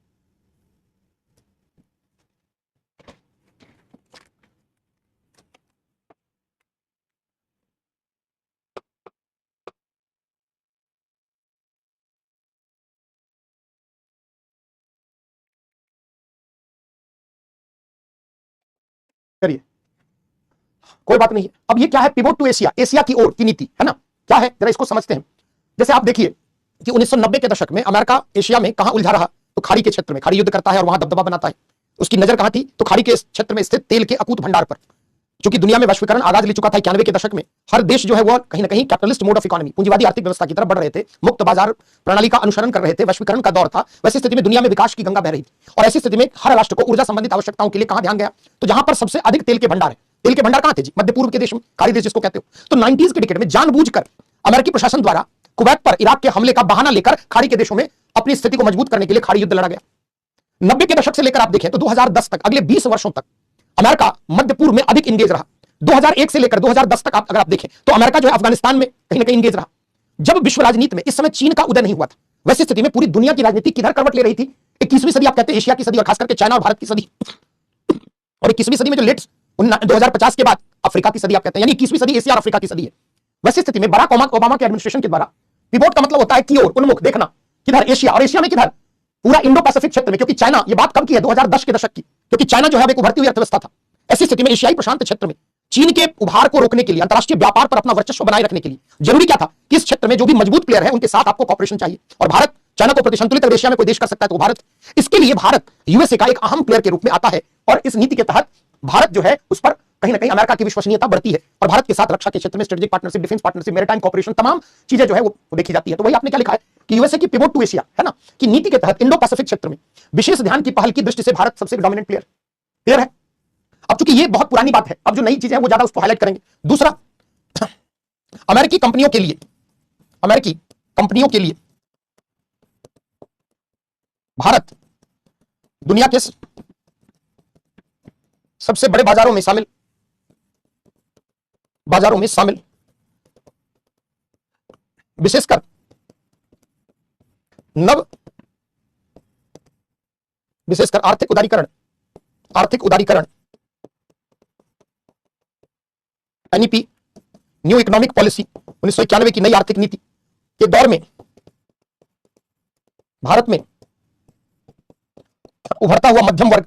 करिए, कोई बात नहीं है। अब ये क्या है, पिवोट टू एशिया, एशिया की ओर की नीति है ना, क्या है जरा इसको समझते हैं। जैसे आप देखिए कि 1990 के दशक में अमेरिका एशिया में कहां उलझा रहा, तो खाड़ी के क्षेत्र में, खाड़ी युद्ध करता है और वहां दबदबा बनाता है। उसकी नजर कहां थी, तो खाड़ी के क्षेत्र में स्थित तेल के अकूत भंडार पर। क्योंकि दुनिया में वैश्वीकरण आगाज ले चुका था 91 के दशक में, हर देश जो है वो कहीं ना कहीं कैपिटलिस्ट मोड ऑफ इकोनॉमी, पूंजीवादी आर्थिक व्यवस्था की तरफ बढ़ रहे थे, मुक्त बाजार प्रणाली का अनुसरण कर रहे थे, वैश्वीकरण का दौर था। वैसी स्थिति में दुनिया में विकास की गंगा बह रही थी, और ऐसी स्थिति में हर राष्ट्र को ऊर्जा संबंधित आवश्यकताओं के लिए कहां ध्यान गया, तो जहां पर सबसे अधिक तेल के भंडार है। तेल के भंडार कहां थे जी, मध्य पूर्व के देश में, खाड़ी देश जिसको कहते हो। तो 90s के डिकेड में जानबूझकर अमेरिकी प्रशासन द्वारा कुवैत पर इराक के हमले का बहाना लेकर खाड़ी के देशों में अपनी स्थिति को मजबूत करने के लिए खाड़ी युद्ध लड़ा गया। 90 के दशक से लेकर आप देखें तो 2010 तक, अगले 20 वर्षों तक अमेरिका मध्य पूर्व में अधिक इंगेज रहा। 2001 से लेकर 2010 तक अगर आप देखें तो अमेरिका जो है अफगानिस्तान में कहीं ना कहीं इंगेज रहा। जब विश्व राजनीति में इस समय चीन का उदय नहीं हुआ था, वैसी स्थिति में पूरी दुनिया की राजनीति किधर करवट ले रही थी। 21वीं सदी आप कहते हैं एशिया की सदी, और खास करके चाइना और भारत की सदी, और 21वीं सदी में जो लेट 2050 के बाद अफ्रीका की सदी आप कहते हैं, यानी 21वीं सदी एशिया और अफ्रीका की सदी है। वैसी स्थिति में बराक ओबामा के एडमिनिस्ट्रेशन के द्वारा पिवोट का मतलब होता है की ओर, उन्मुख देखना, किधर, एशिया, और एशिया में किधर, पूरा इंडो पैसिफिक क्षेत्र में। क्योंकि चाइना, ये बात कब की है, 2010 के दशक की, क्योंकि चाइना जो है एक उभरती हुई अर्थव्यवस्था था। ऐसी स्थिति में एशियाई प्रशांत क्षेत्र में चीन के उभार को रोकने के लिए, अंतरराष्ट्रीय व्यापार पर अपना वर्चस्व बनाए रखने के लिए जरूरी क्या था कि इस क्षेत्र में जो भी मजबूत प्लेयर है उनके साथ आपको कॉपरेशन चाहिए। और भारत चाइना को प्रतिसंतुलित अगर एशिया में कोई देश कर सकता है तो भारत, इसके लिए भारत यूएसए का एक अहम प्लेयर के रूप में आता है। और इस नीति के तहत भारत जो है उस पर कहीं ना कहीं अमेरिका की विश्वसनीयता बढ़ती है, और भारत के साथ रक्षा के क्षेत्र में strategic partnership, defence partnership, maritime cooperation, तमाम चीजें जो है वो देखी जाती है। तो वही आपने क्या लिखा है कि यूएसए की पिवोट टू एशिया है ना, कि नीति के तहत इंडो पैसिफिक क्षेत्र में विशेष ध्यान की पहल की दृष्टि से भारत सबसे डोमिनेंट प्लेयर प्लेयर है। अब चूंकि ये बहुत पुरानी बात है, अब जो नई चीजें हैं वो ज्यादा उसको हाईलाइट करेंगे। दूसरा, अमेरिकी कंपनियों के लिए, अमेरिकी कंपनियों के लिए भारत दुनिया के सबसे बड़े बाजारों में शामिल विशेषकर आर्थिक उदारीकरण एनईपी, न्यू इकोनॉमिक पॉलिसी 1991 की नई आर्थिक नीति के दौर में भारत में उभरता हुआ मध्यम वर्ग,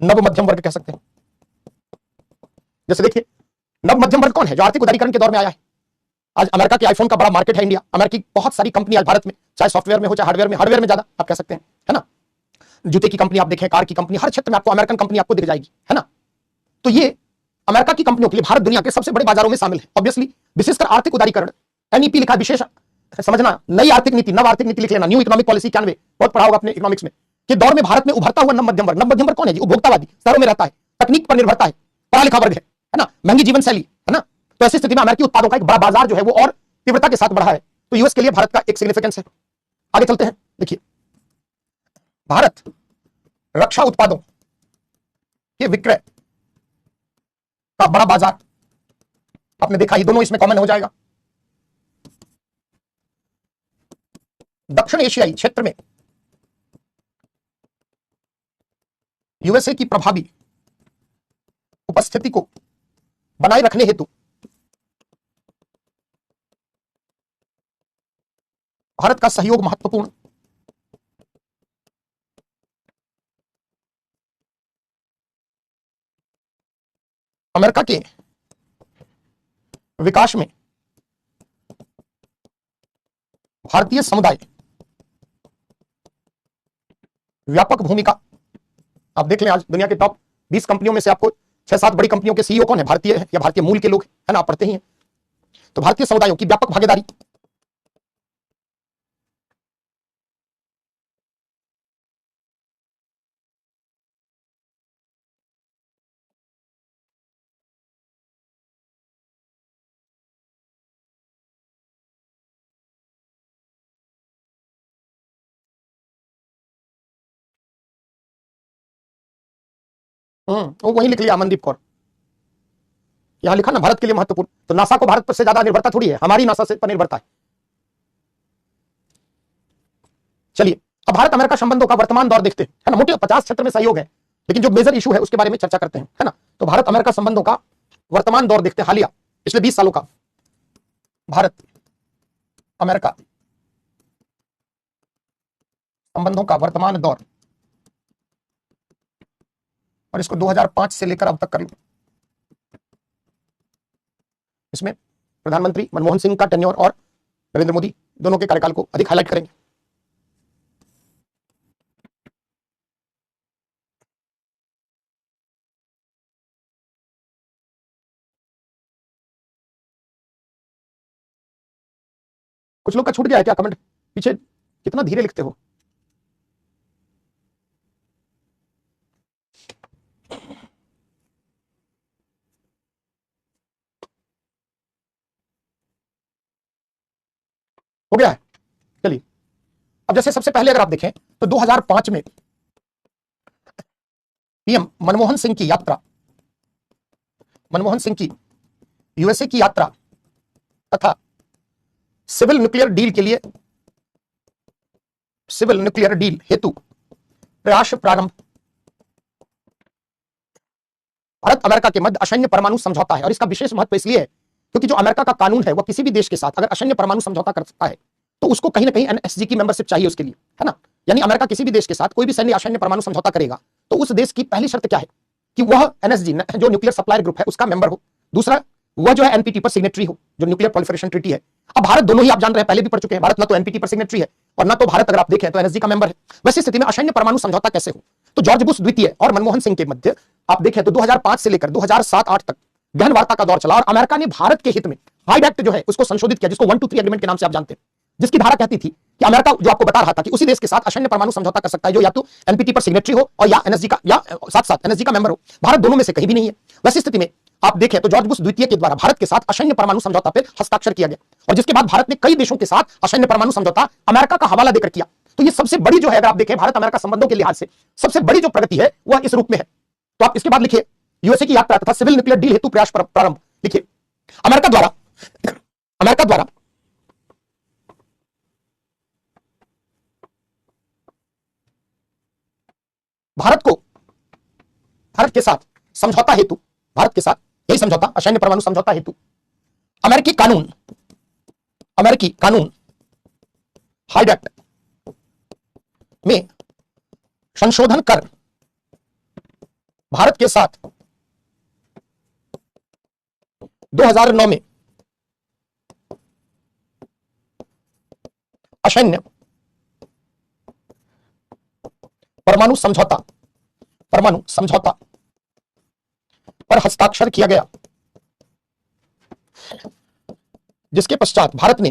नव मध्यम वर्ग कह सकते हैं। जैसे देखिए, नव मध्यम वर्ग कौन है, जो आर्थिक उदारीकरण के दौर में आया है। आज अमेरिका के आईफोन का बड़ा मार्केट है इंडिया, अमेरिकी बहुत सारी कंपनी आज भारत में, चाहे सॉफ्टवेयर में हो चाहे हार्डवेयर में ज्यादा आप कह सकते हैं, है ना। जूते की कंपनी आप देखें, कार की कंपनी, हर क्षेत्र में आपको अमेरिकन कंपनी आपको दिख जाएगी, है ना। तो ये अमेरिका की कंपनियों के लिए भारत दुनिया के सबसे बड़े बाजारों में शामिल है। ऑब्वियसली विशेषकर आर्थिक उदारीकरण, एनईपी लिखा, विशेष समझना, नई आर्थिक नीति, नव आर्थिक नीति लिख लेना, न्यू इकोनॉमिक पॉलिसी 91, बहुत पढ़ा होगा अपने इकोनॉमिक्स में, के दौर में भारत में उभरता हुआ नव मध्यम वर्ग। नव मध्यम वर्ग कौन है जी, उपभोक्तावादी, शहरों में रहता है, तकनीक पर निर्भरता है, पढ़ा लिखा वर्ग है ना, महंगी जीवन शैली, है ना। तो ऐसी स्थिति में अमेरिकी उत्पादों का एक बड़ा बाजार जो है वो और तीव्रता के साथ बढ़ा है। तो यूएस के लिए भारत का एक सिग्निफिकेंस है। आगे चलते हैं, देखिए, भारत रक्षा उत्पादों के विक्रय का बड़ा बाजार, आपने देखा, ये दोनों इसमें कॉमन हो जाएगा। दक्षिण एशियाई क्षेत्र में यूएसए की प्रभावी उपस्थिति को बनाए रखने हेतु भारत का सहयोग महत्वपूर्ण। अमेरिका के विकास में भारतीय समुदाय व्यापक भूमिका, आप देख लें, आज दुनिया के टॉप 20 कंपनियों में से आपको 6-7 बड़ी कंपनियों के सीईओ कौन है, भारतीय है या भारतीय मूल के लोग, है ना, आप पढ़ते ही हैं। तो भारतीय समुदायों की व्यापक भागीदारी वो वही लिख लिया, अमनदीप कौर। यहां लिखा ना भारत के लिए महत्वपूर्ण, तो नासा को भारत पर से ज्यादा निर्भरता थोड़ी है, हमारी नासा से पर निर्भरता है। चलिए अब भारत अमेरिका संबंधों का वर्तमान दौर देखते हैं, है ना। मोटे 50 क्षेत्र में सहयोग है, लेकिन जो मेजर इशू है उसके बारे में चर्चा करते हैं, है ना। तो भारत अमेरिका संबंधों का वर्तमान दौर देखते हैं, हालिया पिछले 20 सालों का भारत अमेरिका संबंधों का वर्तमान दौर, और इसको 2005 से लेकर अब तक कर लो। इसमें प्रधानमंत्री मनमोहन सिंह का टेन्योर और नरेंद्र मोदी दोनों के कार्यकाल को अधिक हाईलाइट करेंगे। कुछ लोग का छूट गया है क्या कमेंट? पीछे कितना धीरे लिखते हो। हो गया है। चलिए अब जैसे सबसे पहले अगर आप देखें तो 2005 में पीएम मनमोहन सिंह की यात्रा, मनमोहन सिंह की यूएसए की यात्रा तथा सिविल न्यूक्लियर डील के लिए, सिविल न्यूक्लियर डील हेतु प्रयास प्रारंभ। भारत अमेरिका के मध्य असैन्य परमाणु समझौता है, और इसका विशेष महत्व इसलिए है क्योंकि जो अमेरिका का कानून है वह किसी भी देश के साथ अगर असैन्य परमाणु समझौता कर सकता है तो उसको कहीं ना कहीं एनएसजी की मेंबरशिप चाहिए उसके लिए, है ना। यानी अमेरिका किसी भी देश के साथ कोई भी सैन्य असैन्य परमाणु समझौता करेगा तो उस देश की पहली शर्त क्या है कि वह एनएसजी जो न्यूक्लियर सप्लायर ग्रुप है उसका मेंबर हो, दूसरा वह जो है एनपीटी पर सिग्नेटरी हो, जो न्यूक्लियर प्रोलिफरेशन ट्रीटी है। अब भारत दोनों ही आप जान रहे हैं, पहले भी पढ़ चुके हैं, भारत ना तो एनपीटी पर सिग्नेटरी है और ना तो भारत अगर आप देखें तो एनएसजी का मेंबर है। वैसी स्थिति में असैन्य परमाणु समझौता कैसे हो? तो जॉर्ज बुश द्वितीय और मनमोहन सिंह के मध्य आप देखें तो 2005 से लेकर 2007-8 तक गहन वार्ता का दौर चला, और अमेरिका ने भारत के हित में हाइड एक्ट जो है उसको संशोधित किया, जिसको 123 एग्रीमेंट के नाम से आप जानते हैं, जिसकी धारा कहती थी कि अमेरिका, जो आपको बता रहा था कि उसी देश के साथ असैन्य परमाणु समझौता कर सकता है जो या तो एनपीटी पर सिग्नेटरी हो और या एनएसजी का, या साथ साथ एनएसजी का मेंबर हो। भारत दोनों में से कहीं भी नहीं है। वैसी स्थिति में आप देखें तो जॉर्ज बुश द्वितीय के द्वारा भारत के साथ असैन्य परमाणु समझौता पर हस्ताक्षर किया गया, और जिसके बाद भारत ने कई देशों के साथ असैन्य परमाणु समझौता अमेरिका का हवाला देकर किया। तो ये सबसे बड़ी जो है, अगर आप देखें भारत अमेरिका संबंधों के लिहाज से सबसे बड़ी जो प्रगति है वह इस रूप में है। तो आप इसके बाद लिखिए यूएसए की यात्रा तथा सिविल न्यूक्लियर डील हेतु प्रयास प्रारंभ। लिखिए अमेरिका द्वारा भारत के साथ समझौता हेतु, भारत के साथ यही समझौता असैन्य परमाणु समझौता हेतु अमेरिकी कानून हाइड एक्ट में संशोधन कर भारत के साथ 2009 में असैन्य परमाणु समझौता पर हस्ताक्षर किया गया, जिसके पश्चात भारत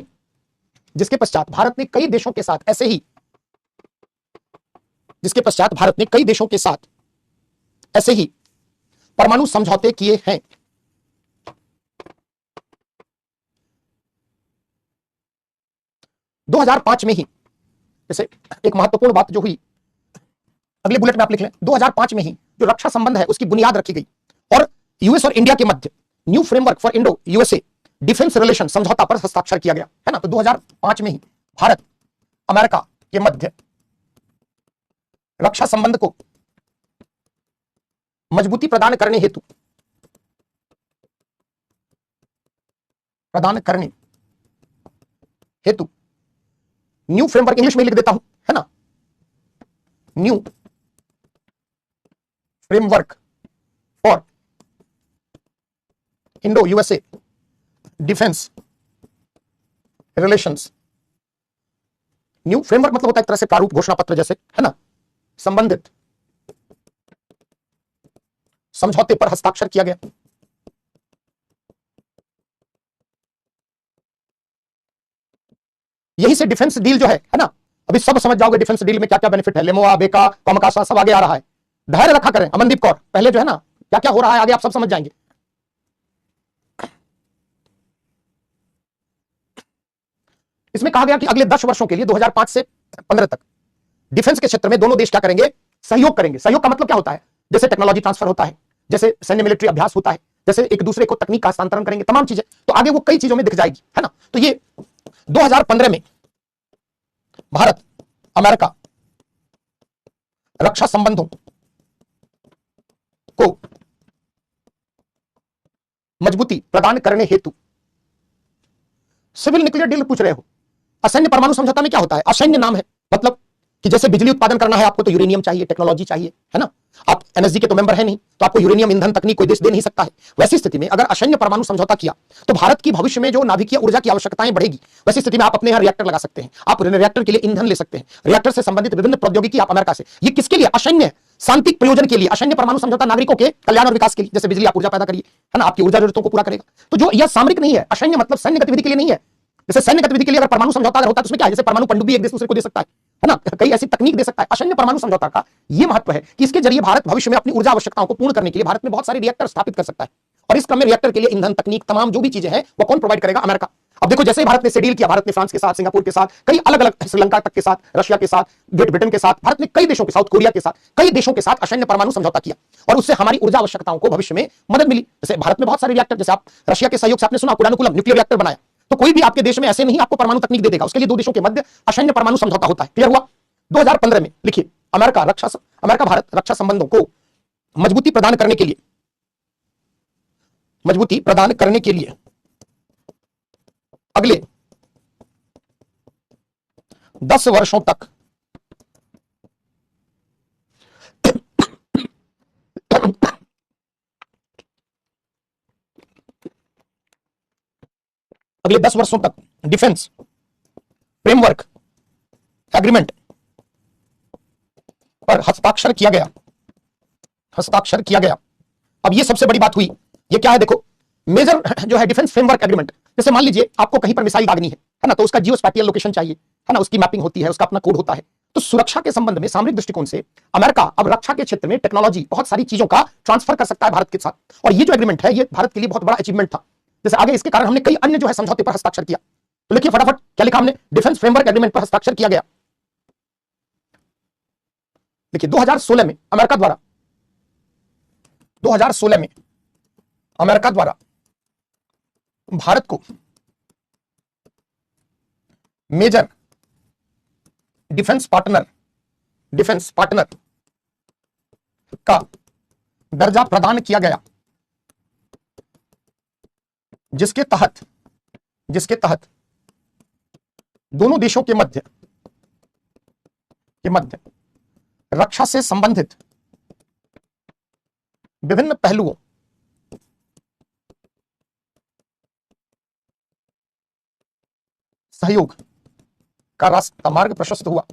ने कई देशों के साथ ऐसे ही, परमाणु समझौते किए हैं। दो 2005 में ही, जैसे एक महत्वपूर्ण बात जो हुई अगले बुलेट में आप लिख लें, 2005 में ही जो रक्षा संबंध है उसकी बुनियाद रखी गई, और यूएस और इंडिया के मध्य new framework for Indo USA defence relation समझौता पर हस्ताक्षर किया गया, है ना। तो 2005 में ही भारत अमेरिका के मध्य रक्षा संबंध को मजबूती प्रदान करने हेतु न्यू फ्रेमवर्क, इंग्लिश में लिख देता हूं, है ना, new framework for Indo USA defence relations. New framework मतलब होता है एक तरह से प्रारूप, घोषणा पत्र जैसे, है ना। संबंधित समझौते पर हस्ताक्षर किया गया। यही से डिफेंस डील जो है ना, अभी सब समझ जाओगे डिफेंस डील में क्या क्या बेनिफिट है, लेमोआ, बेका, कॉमकासा सब आगे आ रहा है। धैर्य रखा करें, अमनदीप कौर, पहले जो है ना क्या क्या हो रहा है आगे आप सब समझ जाएंगे। इसमें कहा गया कि अगले 10 वर्षों के लिए 2005 से 15 तक डिफेंस के क्षेत्र में दोनों देश क्या करेंगे, सहयोग करेंगे। सहयोग का मतलब क्या होता है, जैसे टेक्नोलॉजी ट्रांसफर होता है, जैसे सैन्य मिलिट्री अभ्यास होता है, जैसे एक दूसरे को तकनीक का हस्तांतरण करेंगे, तमाम चीजें, तो आगे वो कई चीजों में दिख जाएगी, है ना। तो ये 2015 में भारत अमेरिका रक्षा संबंधों को मजबूती प्रदान करने हेतु सिविल न्यूक्लियर डील पूछ रहे हो। असैन्य परमाणु समझौता में क्या होता है, असैन्य नाम है, मतलब कि जैसे बिजली उत्पादन करना है आपको तो यूरेनियम चाहिए, टेक्नोलॉजी चाहिए, है ना। आप एनएसजी के तो मेंबर है नहीं, तो आपको यूरेनियम ईंधन तकनीक कोई देश दे नहीं सकता है। वैसी स्थिति में अगर असैन्य परमाणु समझौता किया तो भारत की भविष्य में जो नाभिकीय ऊर्जा की आवश्यकताएं बढ़ेगी, वैसी स्थिति में आप अपने यहां रिएक्टर लगा सकते हैं, आप रिएक्टर के लिए ईंधन ले सकते हैं, रिएक्टर से संबंधित विभिन्न प्रौद्योगिकी आप अमेरिका से, ये किसके लिए, असैन्य शांतिक प्रयोजन के लिए। असैन्य परमाणु समझौता नागरिकों के कल्याण और विकास के लिए, जैसे बिजली आप ऊर्जा पैदा करिए, है ना, आपकी ऊर्जा जरूरतों को पूरा करेगा। तो जो यह सामरिक नहीं है, असैन्य मतलब सैन्य गतिविधि के लिए नहीं है। जैसे सैन्य गतिविधि के लिए अगर परमाणु समझौता अगर होता है तो उसमें क्या है, जैसे परमाणु पनडुब्बी एक दूसरे को दे सकता है ना, कई ऐसी तकनीक दे सकता है। असैन्य परमाणु समझौता का यह महत्व है कि इसके जरिए भारत भविष्य में अपनी ऊर्जा आवश्यकताओं को पूर्ण करने के लिए भारत में बहुत सारे रिएक्टर स्थापित कर सकता है, और इस क्रम में रिएक्टर के लिए ईंधन तकनीक तमाम जो भी चीजें हैं वो कौन प्रोवाइड करेगा, अमेरिका। अब देखो जैसे ही भारत ने से डील किया, भारत ने फ्रांस के साथ, सिंगापुर के साथ, कई अलग अलग, श्रीलंका तक के साथ, रशिया के साथ, ग्रेट ब्रिटेन के साथ, भारत ने कई देशों के, साउथ कोरिया के साथ, कई देशों के साथ असैन्य परमाणु समझौता किया, और उससे हमारी ऊर्जा आवश्यकताओं को भविष्य में मदद मिली। जैसे भारत में बहुत सारे रिएक्टर, जैसे आप रशिया के सहयोग से आपने सुना कुडानुकुलम न्यूक्लियर रिएक्टर बनाया, तो कोई भी आपके देश में ऐसे नहीं आपको परमाणु तकनीक दे देगा, उसके लिए दो देशों के मध्य असैन्य परमाणु समझौता होता है। क्लियर हुआ। 2015 में लिखिए, अमेरिका भारत रक्षा संबंधों को मजबूती प्रदान करने के लिए, मजबूती प्रदान करने के लिए अगले 10 वर्षों तक अगले 10 वर्षों तक डिफेंस फ्रेमवर्क एग्रीमेंट पर हस्ताक्षर किया गया, हस्ताक्षर किया गया। अब ये सबसे बड़ी बात हुई, ये क्या है देखो, मेजर जो है डिफेंस फ्रेमवर्क एग्रीमेंट। जैसे मान लीजिए आपको कहीं पर मिसाइल दागनी है ना, तो उसका जियो स्पैटियल लोकेशन चाहिए, है ना, उसकी मैपिंग होती है, उसका अपना कोड होता है। तो सुरक्षा के संबंध में सामरिक दृष्टिकोण से अमेरिका अब रक्षा के क्षेत्र में टेक्नोलॉजी, बहुत सारी चीजों का ट्रांसफर कर सकता है भारत के साथ, और ये जो एग्रीमेंट है ये भारत के लिए बहुत बड़ा अचीवमेंट था। जैसे आगे इसके कारण हमने कई अन्य जो है समझौते पर हस्ताक्षर किया। तो लिखिए फटाफट, क्या लिखा हमने, डिफेंस फ्रेमवर्क एग्रीमेंट पर हस्ताक्षर किया गया। देखिए 2016 में अमेरिका द्वारा, 2016 में अमेरिका द्वारा भारत को मेजर डिफेंस पार्टनर का दर्जा प्रदान किया गया, जिसके तहत दोनों देशों के मध्य रक्षा से संबंधित विभिन्न पहलुओं सहयोग का रास्ता मार्ग प्रशस्त हुआ।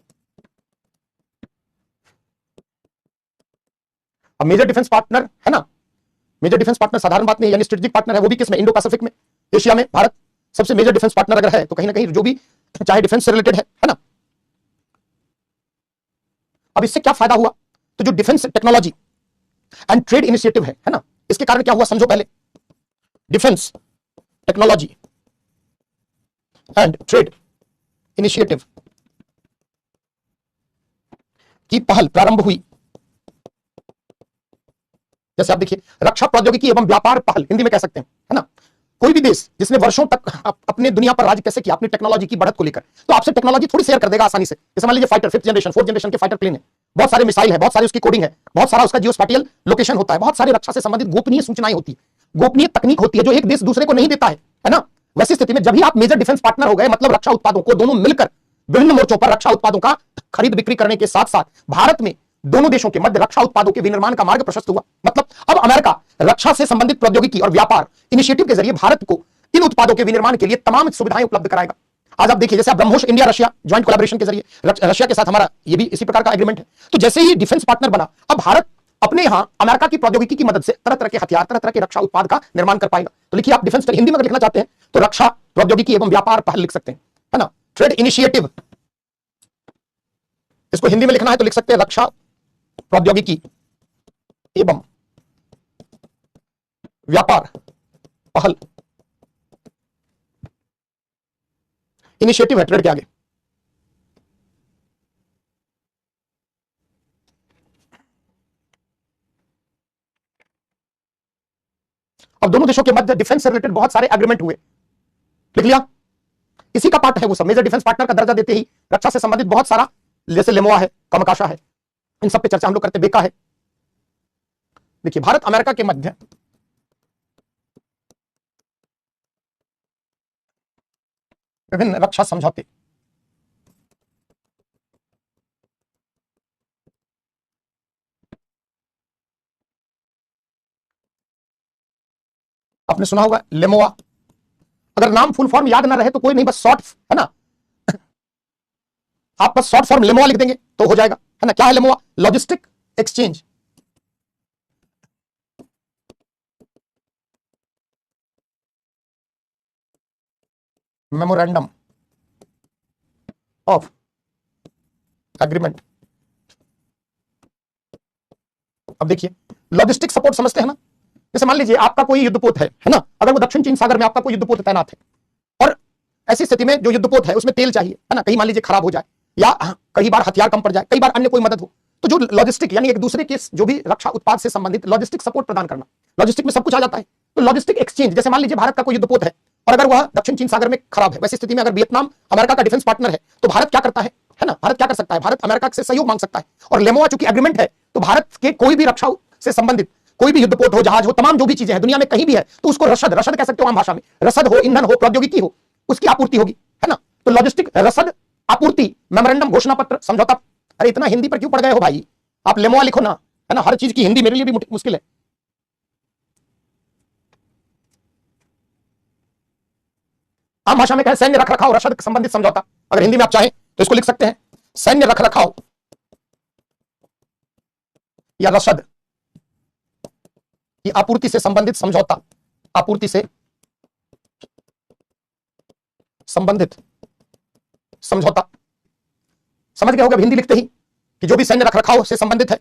अब मेजर डिफेंस पार्टनर है ना, मेजर डिफेंस पार्टनर साधारण बात नहीं, यानी स्ट्रेटेजिक पार्टनर है, वो भी किसमें, इंडो पैसिफिक में, एशिया में भारत सबसे मेजर डिफेंस पार्टनर अगर है तो कहीं ना कहीं जो भी चाहे डिफेंस से रिलेटेड है ना। अब इससे क्या फायदा हुआ, तो जो defence technology and trade initiative है ना, इसके कारण क्या हुआ समझो पहले, defence technology and trade initiative की पहल प्रारंभ हुई। जैसे आप देखिए, रक्षा प्रौद्योगिकी एवं व्यापार पहल हिंदी में कह सकते हैं, है ना। कोई भी देश जिसने वर्षों तक अपने दुनिया पर राज कैसे किया, अपनी टेक्नोलॉजी की बढ़त को लेकर, तो आपसे टेक्नोलॉजी थोड़ी शेयर कर देगा आसानी से। जैसे मान लीजिए fighter, 5th generation 4th generation के फाइटर प्लेन है, बहुत सारे मिसाइल है, बहुत सारी उसकी कोडिंग है, बहुत सारा उसका जियो स्पैटियल लोकेशन होता है, बहुत सारी रक्षा से संबंधित गोपनीय सूचनाएं होती है, गोपनीय तकनीक होती है जो एक देश दूसरे को नहीं देता है ना। वैसी स्थिति में जब भी आप मेजर डिफेंस पार्टनर हो गए, मतलब रक्षा उत्पादों को दोनों मिलकर विभिन्न मोर्चों पर रक्षा उत्पादों का खरीद बिक्री करने के साथ साथ भारत में दोनों देशों के मध्य रक्षा उत्पादों के विनिर्माण का मार्ग प्रशस्त हुआ। मतलब अब अमेरिका रक्षा से संबंधित प्रौद्योगिकी और व्यापार इनिशिएटिव के जरिए भारत को इन उत्पादों के विनिर्माण के लिए तमाम सुविधाएं उपलब्ध कराएगा। आज आप देखिए, जैसे आप BrahMos India Russia joint collaboration के जरिए रशिया के साथ हमारा ये भी इसी प्रकार का एग्रीमेंट है। तो जैसे ही डिफेंस पार्टनर बना, अब भारत अपने यहां अमेरिका की प्रौद्योगिकी की मदद से तरह तरह के हथियार, तरह तरह के रक्षा उत्पाद का निर्माण कर पाएगा। तो लिखिए आप डिफेंस हिंदी में अगर लिखना चाहते हैं तो रक्षा प्रौद्योगिकी एवं व्यापार पहल लिख सकते हैं, है ना। ट्रेड इनिशिएटिव, इसको हिंदी में लिखना है तो लिख सकते हैं रक्षा प्रौद्योगिकी एवं व्यापार पहल, इनिशिएटिव है ट्रेड के आगे। अब दोनों देशों के मध्य डिफेंस से रिलेटेड बहुत सारे एग्रीमेंट हुए, लिख लिया, इसी का पार्ट है वो सब। मेजर डिफेंस पार्टनर का दर्जा देते ही रक्षा से संबंधित बहुत सारा, जैसे लेमोआ है, कामाकाशा है, इन सब पे चर्चा हम लोग करते, बेका है। देखिए, भारत अमेरिका के मध्य विभिन्न रक्षा समझौते, आपने सुना होगा लेमोआ। अगर नाम फुल फॉर्म याद ना रहे तो कोई नहीं, बस शॉर्ट, है ना, आप बस शॉर्ट फॉर्म लेमोआ लिख देंगे तो हो जाएगा, है ना। क्या है LEMOA? Logistic exchange memorandum of agreement. अब देखिए, लॉजिस्टिक सपोर्ट समझते हैं ना। जैसे मान लीजिए आपका कोई युद्धपोत है ना, अगर वो दक्षिण चीन सागर में आपका कोई युद्धपोत तैनात है, और ऐसी स्थिति में जो युद्धपोत है उसमें तेल चाहिए, है ना, कहीं मान लीजिए खराब हो जाए, या कई बार हथियार कम पड़ जाए, कई बार अन्य कोई मदद हो, तो जो लॉजिस्टिक यानी एक दूसरे के जो भी रक्षा उत्पाद से संबंधित लॉजिस्टिक सपोर्ट प्रदान करना, लॉजिस्टिक में सब कुछ आ जाता है। तो लॉजिस्टिक एक्सचेंज, जैसे मान लीजिए भारत का कोई युद्धपोत है और अगर वह दक्षिण चीन सागर में खराब है, वैसी स्थिति में अगर वियतनाम अमेरिका का डिफेंस पार्टनर है, तो भारत क्या करता है ना, भारत क्या कर सकता है, भारत अमेरिका से सहयोग मांग सकता है। और लेमोआ चूंकि एग्रीमेंट है, तो भारत के कोई भी रक्षा से संबंधित कोई भी युद्धपोत हो, जहाज हो, तमाम जो भी चीजें हैं दुनिया में कहीं भी है, तो उसको रसद, रसद कह सकते हो आम भाषा में, रसद हो, ईंधन हो, प्रौद्योगिकी हो, उसकी आपूर्ति होगी, है ना। तो लॉजिस्टिक रसद आपूर्ति मेमोरेंडम, घोषणा पत्र, समझौता। अरे इतना हिंदी पर क्यों पड़ गए हो भाई, आप लेमोआ लिखो ना, है ना। हर चीज की हिंदी मेरे लिए भी मुश्किल है। आम भाषा में कहें सैन्य रखरखाव रसद संबंधित समझौता, अगर हिंदी में आप चाहें तो इसको लिख सकते हैं सैन्य रखरखाव या रसद की आपूर्ति से संबंधित समझौता, आपूर्ति से संबंधित समझौता। समझ गए होगा हिंदी लिखते ही कि जो भी सैन्य रखरखाव से संबंधित है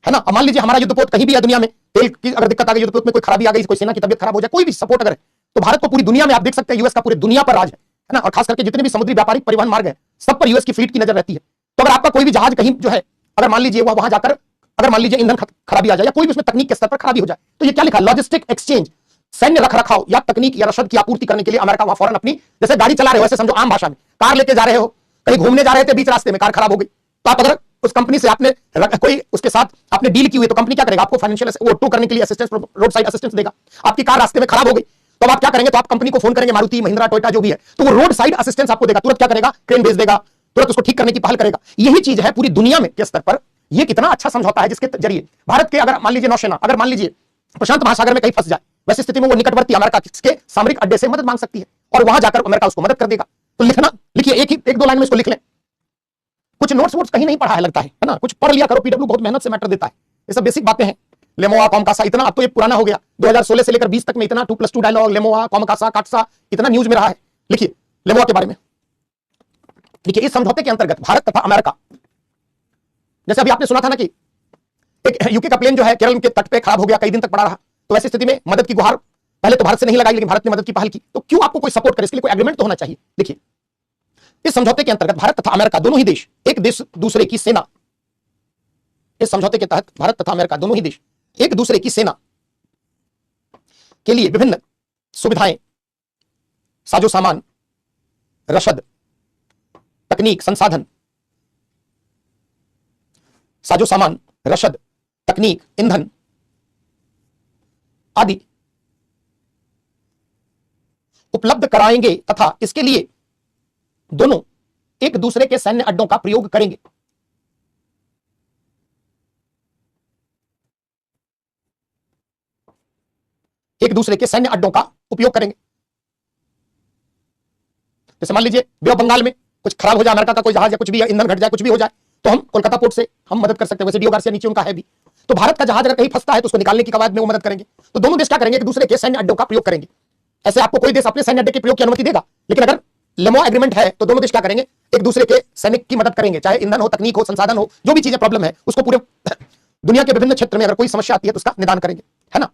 ना। अब मान लीजिए हमारा युद्धपोत कहीं भी है दुनिया में, तेल की अगर दिक्कत आ गई, युद्धपोत में कोई खराबी आ गई, कोई सेना की तबियत खराब हो जाए, कोई भी सपोर्ट अगर है, तो भारत को पूरी दुनिया में, आप देख सकते हैं यूएस का पूरी दुनिया पर राज है ना, और खास करके जितने भी समुद्री व्यापारिक परिवहन मार्ग है सब पर यूएस की फ्लीट की नजर रहती है। तो अगर आपका कोई भी जहाज कहीं जो है, अगर मान लीजिए वहां जाकर अगर मान लीजिए ईंधन खराबी आ जाए या कोई भी उसमें तकनीक के स्तर पर खराबी हो जाए, तो ये क्या लिखा, लॉजिस्टिक एक्सचेंज, सैन्य रखरखाव या तकनीक या रसद की आपूर्ति करने के लिए अमेरिका वहां फौरन अपनी, जैसे गाड़ी चला रहे हो, वैसे समझो आम भाषा में कार लेके जा रहे हो, कहीं घूमने जा रहे थे, बीच रास्ते में कार खराब हो गई, तो आप अगर उस कंपनी से आपने कोई उसके साथ आपने डील की हुई, तो कंपनी क्या करेगा, आपको फाइनेंशियल वो टो करने के लिए असिस्टेंस, रोड साइड असिस्टेंस देगा। आपकी कार रास्ते में खराब हो गई तो आप क्या करेंगे, तो आप कंपनी को फोन करेंगे, मारुति, महिंद्रा, टोयोटा जो भी है, तो वो रोड साइड असिस्टेंस आपको देगा, तुरंत क्या करेगा, क्रेन भेज देगा, तुरंत उसको ठीक करने की पहल करेगा। यही चीज है पूरी दुनिया में के स्तर पर। ये कितना अच्छा समझौता है जिसके जरिए भारत के, अगर मान लीजिए नौसेना अगर मान लीजिए प्रशांत महासागर में कहीं फंस जाए, वैसी स्थिति में वो निकटवर्ती अमेरिका के सामरिक अड्डे से मदद मांग सकती है और वहां जाकर अमेरिका उसको मदद कर देगा। तो लिखना, लिखिए, एक दो लाइन में इसको लिख लें। कुछ नोट्स वोट्स कहीं नहीं पढ़ा है लगता है ना, कुछ पढ़ लिया करो, पीडब्ल्यू बहुत मेहनत से मैटर देता है, ये सब बेसिक बातें हैं। लेमोआ, कॉमकासा, इतना अब तो ये पुराना हो गया, 2016 से लेकर 20 तक में इतना 2+2 डायलॉग, लेमोआ, कॉमकासा, काटसा, इतना न्यूज में रहा है। लिखिए लेमोआ के बारे में। देखिए, इस समझौते के अंतर्गत भारत तथा अमेरिका, जैसे अभी आपने सुना था ना कि एक यूके का प्लेन जो है केरल के तट पे खराब हो गया, कई दिन तक पड़ा रहा, तो ऐसी स्थिति में मदद की गुहार पहले तो भारत से नहीं लगाई, लेकिन भारत ने मदद की पहल की। तो क्यों आपको कोई सपोर्ट करे, इसके लिए कोई एग्रीमेंट तो होना चाहिए। देखिए, इस समझौते के अंतर्गत भारत तथा अमेरिका दोनों ही देश एक देश दूसरे की सेना, इस समझौते के तहत भारत तथा अमेरिका दोनों ही देश एक दूसरे की सेना के लिए विभिन्न सुविधाएं, साजो सामान, रसद, तकनीक, संसाधन, साजो सामान, रसद, तकनीक, ईंधन आदि उपलब्ध कराएंगे तथा इसके लिए दोनों एक दूसरे के सैन्य अड्डों का प्रयोग करेंगे। एक दूसरे के सैन्य अड्डों का उपयोग करेंगे। जैसे मान लीजिए बे ऑफ बंगाल में कुछ खराब हो जाए, अमेरिका का कोई जहाज या कुछ भी, ईंधन घट जाए, कुछ भी हो जाए, तो हम कोलकाता पोर्ट से हम मदद कर सकते हैं। वैसे डीओ गार्सिया नीचे उनका है भी, तो भारत का जहाज अगर कहीं फंसता है तो उसको निकालने की कवायद में वो मदद करेंगे। तो दोनों देश क्या करेंगे, एक दूसरे के सैन्य अड्डों का प्रयोग करेंगे। ऐसे आपको कोई देश अपने सैन्य अड्डे के प्रयोग की अनुमति देगा, लेकिन अगर लेमोआ एग्रीमेंट है तो दोनों देश क्या करेंगे, एक दूसरे के सैनिक की मदद करेंगे, चाहे ईंधन हो, तकनीक हो, संसाधन हो, जो भी चीजें प्रॉब्लम है उसको पूरे दुनिया के विभिन्न क्षेत्र में अगर कोई समस्या आती है तो उसका निदान करेंगे, है ना।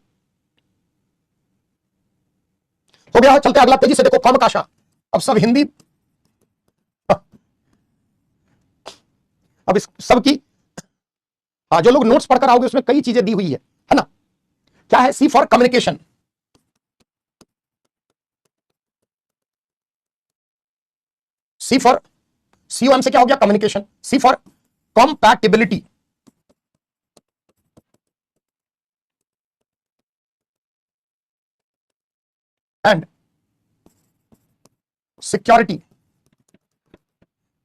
हो गया, चलते अगला तेजी से देखो, कॉमकाशा। अब सब हिंदी, अब इस सब की, हाँ, जो लोग नोट्स पढ़कर आओगे उसमें कई चीजें दी हुई है ना। क्या है, C for communication, C for COM से क्या हो गया? Communication. C for compatibility, and security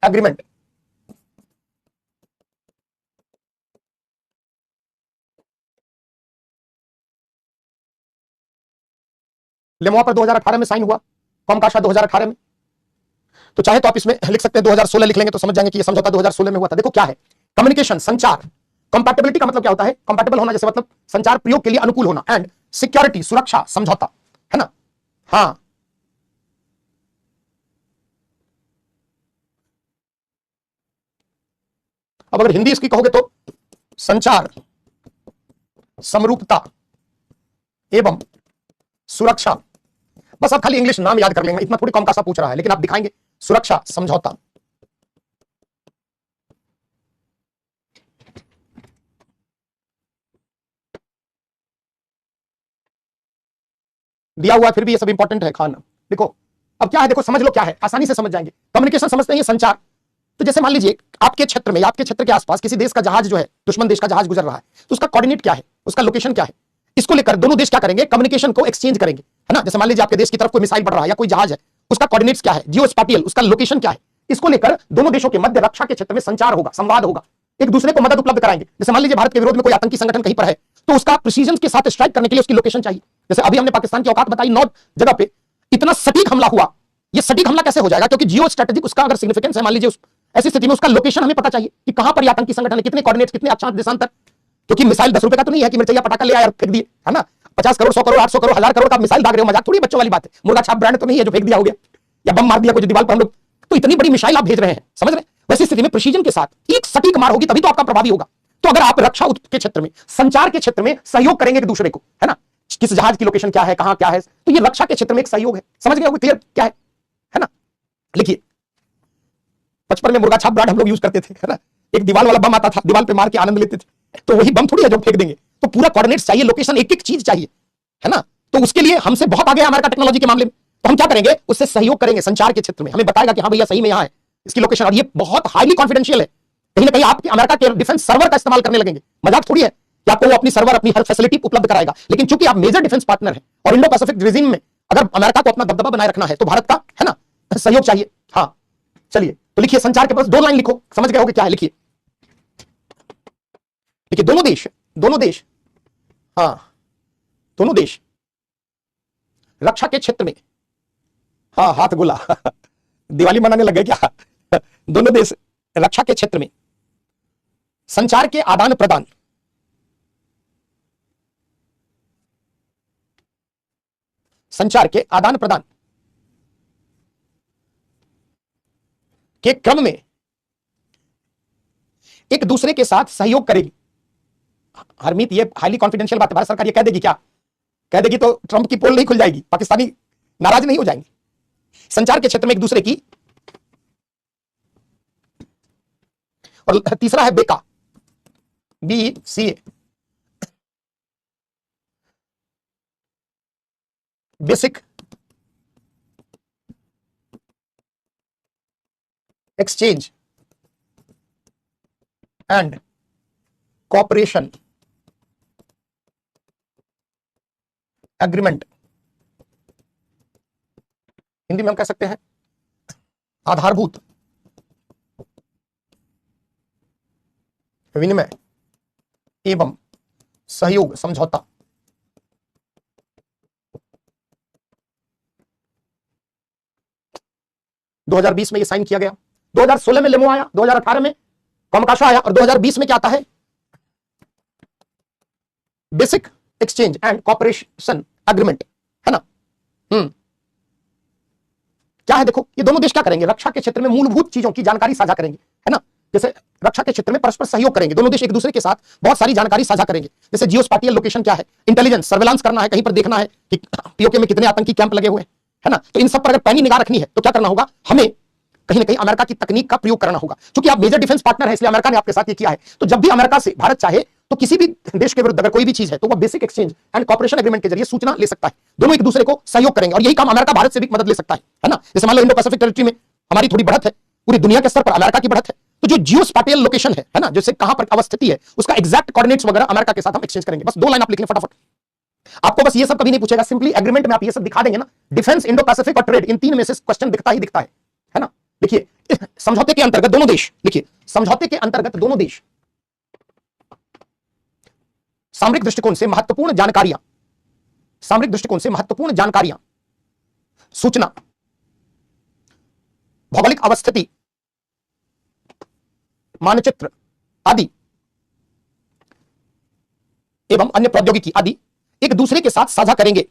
agreement. LEMOA पर 2018 में साइन हुआ, कॉमकाशा 2018 में। तो चाहे तो आप इसमें लिख सकते हैं 2016 लिख लेंगे तो समझ जाएंगे कि ये समझौता 2016 में हुआ था। देखो क्या है कम्युनिकेशन, संचार। कंपैटिबिलिटी का मतलब क्या होता है? कंपैटिबल होना, जैसे मतलब संचार प्रयोग के लिए अनुकूल होना। एंड सिक्योरिटी, सुरक्षा, समझौता, है ना? हाँ, अब अगर हिंदी इसकी कहोगे तो संचार, समरूपता एवं सुरक्षा। बस आप खाली इंग्लिश नाम याद कर लेंगे, इतना थोड़ी कॉमकासा पूछ रहा है, लेकिन आप दिखाएंगे सुरक्षा, समझौता। दिया हुआ फिर भी ये सब इंपॉर्टेंट है खाना। देखो अब क्या है, देखो समझ लो क्या है, आसानी से समझ जाएंगे। कम्युनिकेशन समझते हैं, ये संचार। तो जैसे मान लीजिए आपके क्षेत्र में, आपके क्षेत्र के आसपास किसी देश का जहाज जो है, दुश्मन देश का जहाज गुजर रहा है, तो उसका कोऑर्डिनेट क्या है, उसका लोकेशन क्या है, इसको लेकर दोनों देश क्या करेंगे? कम्युनिकेशन को एक्सचेंज करेंगे, है ना? जैसे मान लीजिए आपके देश की तरफ कोई मिसाइल बढ़ रहा है या कोई जहाज है, उसका कोऑर्डिनेट्स क्या है, जियो स्पाटियल, उसका लोकेशन क्या है, इसको लेकर दोनों देशों के मध्य रक्षा के क्षेत्र में संचार होगा, संवाद होगा, एक दूसरे को मदद उपलब्ध कराएंगे। जैसे मान लीजिए भारत के विरोध में कोई आतंकी संगठन कहीं पर है, तो उसका प्रिसीजन के साथ स्ट्राइक करने के लिए उसकी लोकेशन चाहिए। जैसे अभी हमने पाकिस्तान की औकात बताई, 9 जगह पे इतना सटीक हमला हुआ। ये सटीक हमला कैसे हो जाएगा? क्योंकि जियो स्ट्रेटेजिक उसका अगर सिग्निफिकेंस है, मान लीजिए ऐसी स्थिति में उसका लोकेशन हमें पता चाहिए कि कहां पर आतंकी संगठन है, कितने कोऑर्डिनेट्स, कितने अक्षांश देशांतर। क्योंकि मिसाइल 10 रुपए का तो नहीं है कि मिर्चैया पटाखा ले आया और फेंक दिए, है ना? 50 करोड़, 100 करोड़, 800 करोड़, 1000 करोड़ का मिसाइल दाग रहे हो, मजाक थोड़ी, बच्चों वाली बात है। मुर्गा छाप ब्रांड तो नहीं है जो फेंक दिया हो गया, या बम मार दिया कोई दीवार पर हम लोग। तो इतनी बड़ी मिसाइल आप भेज रहे हैं, समझ रहे हैं? वैसी स्थिति में प्रिसीजन के साथ एक सटीक मार होगी, तभी तो आपका प्रभावी होगा। तो अगर आप रक्षा के क्षेत्र में, संचार के क्षेत्र में सहयोग करेंगे एक दूसरे को, है ना? किस जहाज की लोकेशन क्या है, कहां क्या है, तो ये रक्षा के क्षेत्र में एक सहयोग है। समझ गए? क्लियर क्या है ना? लिखिए, बचपन में मुर्गा छाप ब्रांड हम लोग यूज करते थे, है ना? एक दीवार वाला बम आता था, दीवार पे मार के आनंद लेते थे। तो वही बम थोड़ी है जो फेंक देंगे, तो पूरा कोऑर्डिनेट्स चाहिए, लोकेशन, एक एक चीज चाहिए, है ना? तो उसके लिए हमसे बहुत आगे है अमेरिका टेक्नोलॉजी के मामले में। तो हम क्या करेंगे? उससे सहयोग करेंगे संचार के क्षेत्र में। हमें बताएगा कि हाँ भैया सही में यहां है इसकी लोकेशन, और ये बहुत हाईली कॉन्फिडेंशियल है। कहीं ना कहीं आप अमेरिका के डिफेंस सर्वर का इस्तेमाल करने लगेंगे। मजाक थोड़ी है कि आपको वो अपनी सर्वर, अपनी हर फैसिलिटी उपलब्ध कराएगा। लेकिन चूंकि आप मेजर डिफेंस पार्टनर है और इंडो पैसिफिक रीजन में अगर अमेरिका को अपना दबदबा बनाए रखना है, तो भारत का, है ना, सहयोग चाहिए। हाँ चलिए, तो लिखिए संचार के पास 2 लाइन लिखो, समझ गए होगे क्या है? लिखिए, देखिए दोनों देश, हाँ दोनों देश रक्षा के क्षेत्र में, हाँ हाथ गोला दिवाली मनाने लग गए क्या? दोनों देश रक्षा के क्षेत्र में संचार के आदान प्रदान, संचार के आदान प्रदान के क्रम में एक दूसरे के साथ सहयोग करेगी। हरमीत, ये हाईली कॉन्फिडेंशियल बात है। भारत सरकार ये कह देगी क्या? कह देगी तो ट्रंप की पोल नहीं खुल जाएगी, पाकिस्तानी नाराज नहीं हो जाएंगे। संचार के क्षेत्र में एक दूसरे की, और तीसरा है बेका, BCA, basic exchange and cooperation agreement. Hindi में हम कह सकते हैं आधारभूत विनिमय एवं सहयोग समझौता। दो 2020 में ये साइन किया गया, 2016 में लेमो आया, 2018 में कॉमकाशा आया, और 2020 में क्या आता है? Basic exchange and cooperation agreement, है ना? क्या है? देखो ये दोनों देश क्या करेंगे? रक्षा के क्षेत्र में मूलभूत चीजों की जानकारी साझा करेंगे, है ना? जैसे रक्षा के क्षेत्र में परस्पर सहयोग करेंगे, दोनों देश एक दूसरे के साथ बहुत सारी जानकारी साझा करेंगे। जैसे जियो स्पाटियल लोकेशन क्या है, इंटेलिजेंस, सर्वेलांस करना है, कहीं पर देखना है कि पीओके में कितने आतंकी कैंप लगे हुए हैं, है ना? तो इन सब पर अगर पैनी निगाह रखनी है तो क्या करना होगा? हमें कहीं ना कहीं अमेरिका की तकनीक का प्रयोग करना होगा। क्योंकि आप मेजर डिफेंस पार्टनर है, इसलिए अमेरिका ने आपके साथ ये किया है। तो जब भी अमेरिका से भारत चाहे तो किसी भी देश के विरुद्ध अगर कोई भी चीज है, तो वह basic exchange and cooperation agreement के जरिए सूचना ले सकता है। दोनों एक दूसरे को सहयोग करेंगे, और यही काम अमेरिका भारत से भी मदद ले सकता है ना? जैसे मान लो इंडो पैसिफिक टेरिटरी में हमारी थोड़ी बढ़त है, पूरी दुनिया के स्तर पर अमेरिका की बढ़त है। तो जो जियो स्पैटियल लोकेशन है ना, जैसे कहां पर अवस्थिति है, उसका एग्जैक्ट कोऑर्डिनेट्स वगैरह अमेरिका के साथ हम एक्सचेंज करेंगे। बस 2 लाइन आप लिख लें फटाफट। आपको बस ये सब कभी नहीं पूछेगा, सिंपली एग्रीमेंट में आप ये सब दिखा देंगे ना, डिफेंस, इंडो पैसिफिक और ट्रेड, इन 3 में से क्वेश्चन दिखता ही दिखता है ना। देखिए समझौते के अंतर्गत दोनों देश, लिखिए समझौते के अंतर्गत दोनों देश सामरिक दृष्टिकोण से महत्वपूर्ण जानकारियां, सूचना, भौगोलिक अवस्थिति, मानचित्र आदि एवं अन्य प्रौद्योगिकी आदि एक दूसरे के साथ साझा करेंगे,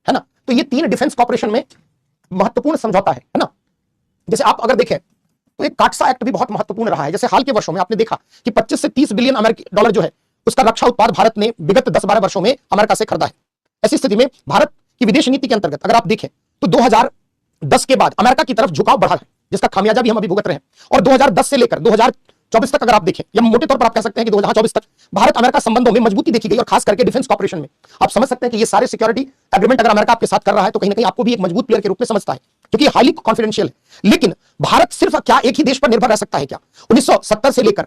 है ना। तो ये 3 डिफेंस कॉर्पोरेशन में महत्वपूर्ण समझौता है ना। जैसे आप अगर देखें तो एक काटसा एक्ट भी बहुत महत्वपूर्ण रहा है। जैसे हाल के वर्षों में आपने देखा कि 25 से 30 बिलियन अमेरिकी डॉलर जो है उसका रक्षा उत्पाद भारत ने विगत 10-12 वर्षों में अमेरिका से खरीदा है। ऐसी स्थिति में भारत की विदेश नीति के अंतर्गत अगर आप देखें तो 2010 के बाद अमेरिका की तरफ झुकाव बढ़ा है, जिसका खामियाजा भी हम अभी भुगत रहे हैं। और 2010 से लेकर 2024 तक अगर आप देखें, या मोटे तौर पर आप कह सकते हैं कि 2024 तक भारत अमेरिका संबंधों में मजबूती देखी गई, और खास करके डिफेंस कॉर्पोरेशन में। आप समझ सकते हैं कि ये सारे सिक्योरिटी एग्रीमेंट अगर अमेरिका आपके साथ कर रहा है तो कहीं ना कहीं आपको भी एक मजबूत प्लेयर के रूप में समझता है, क्योंकि हाईली कॉन्फिडेंशियल है। लेकिन भारत सिर्फ क्या एक ही देश पर निर्भर रह सकता है क्या? 1970 से लेकर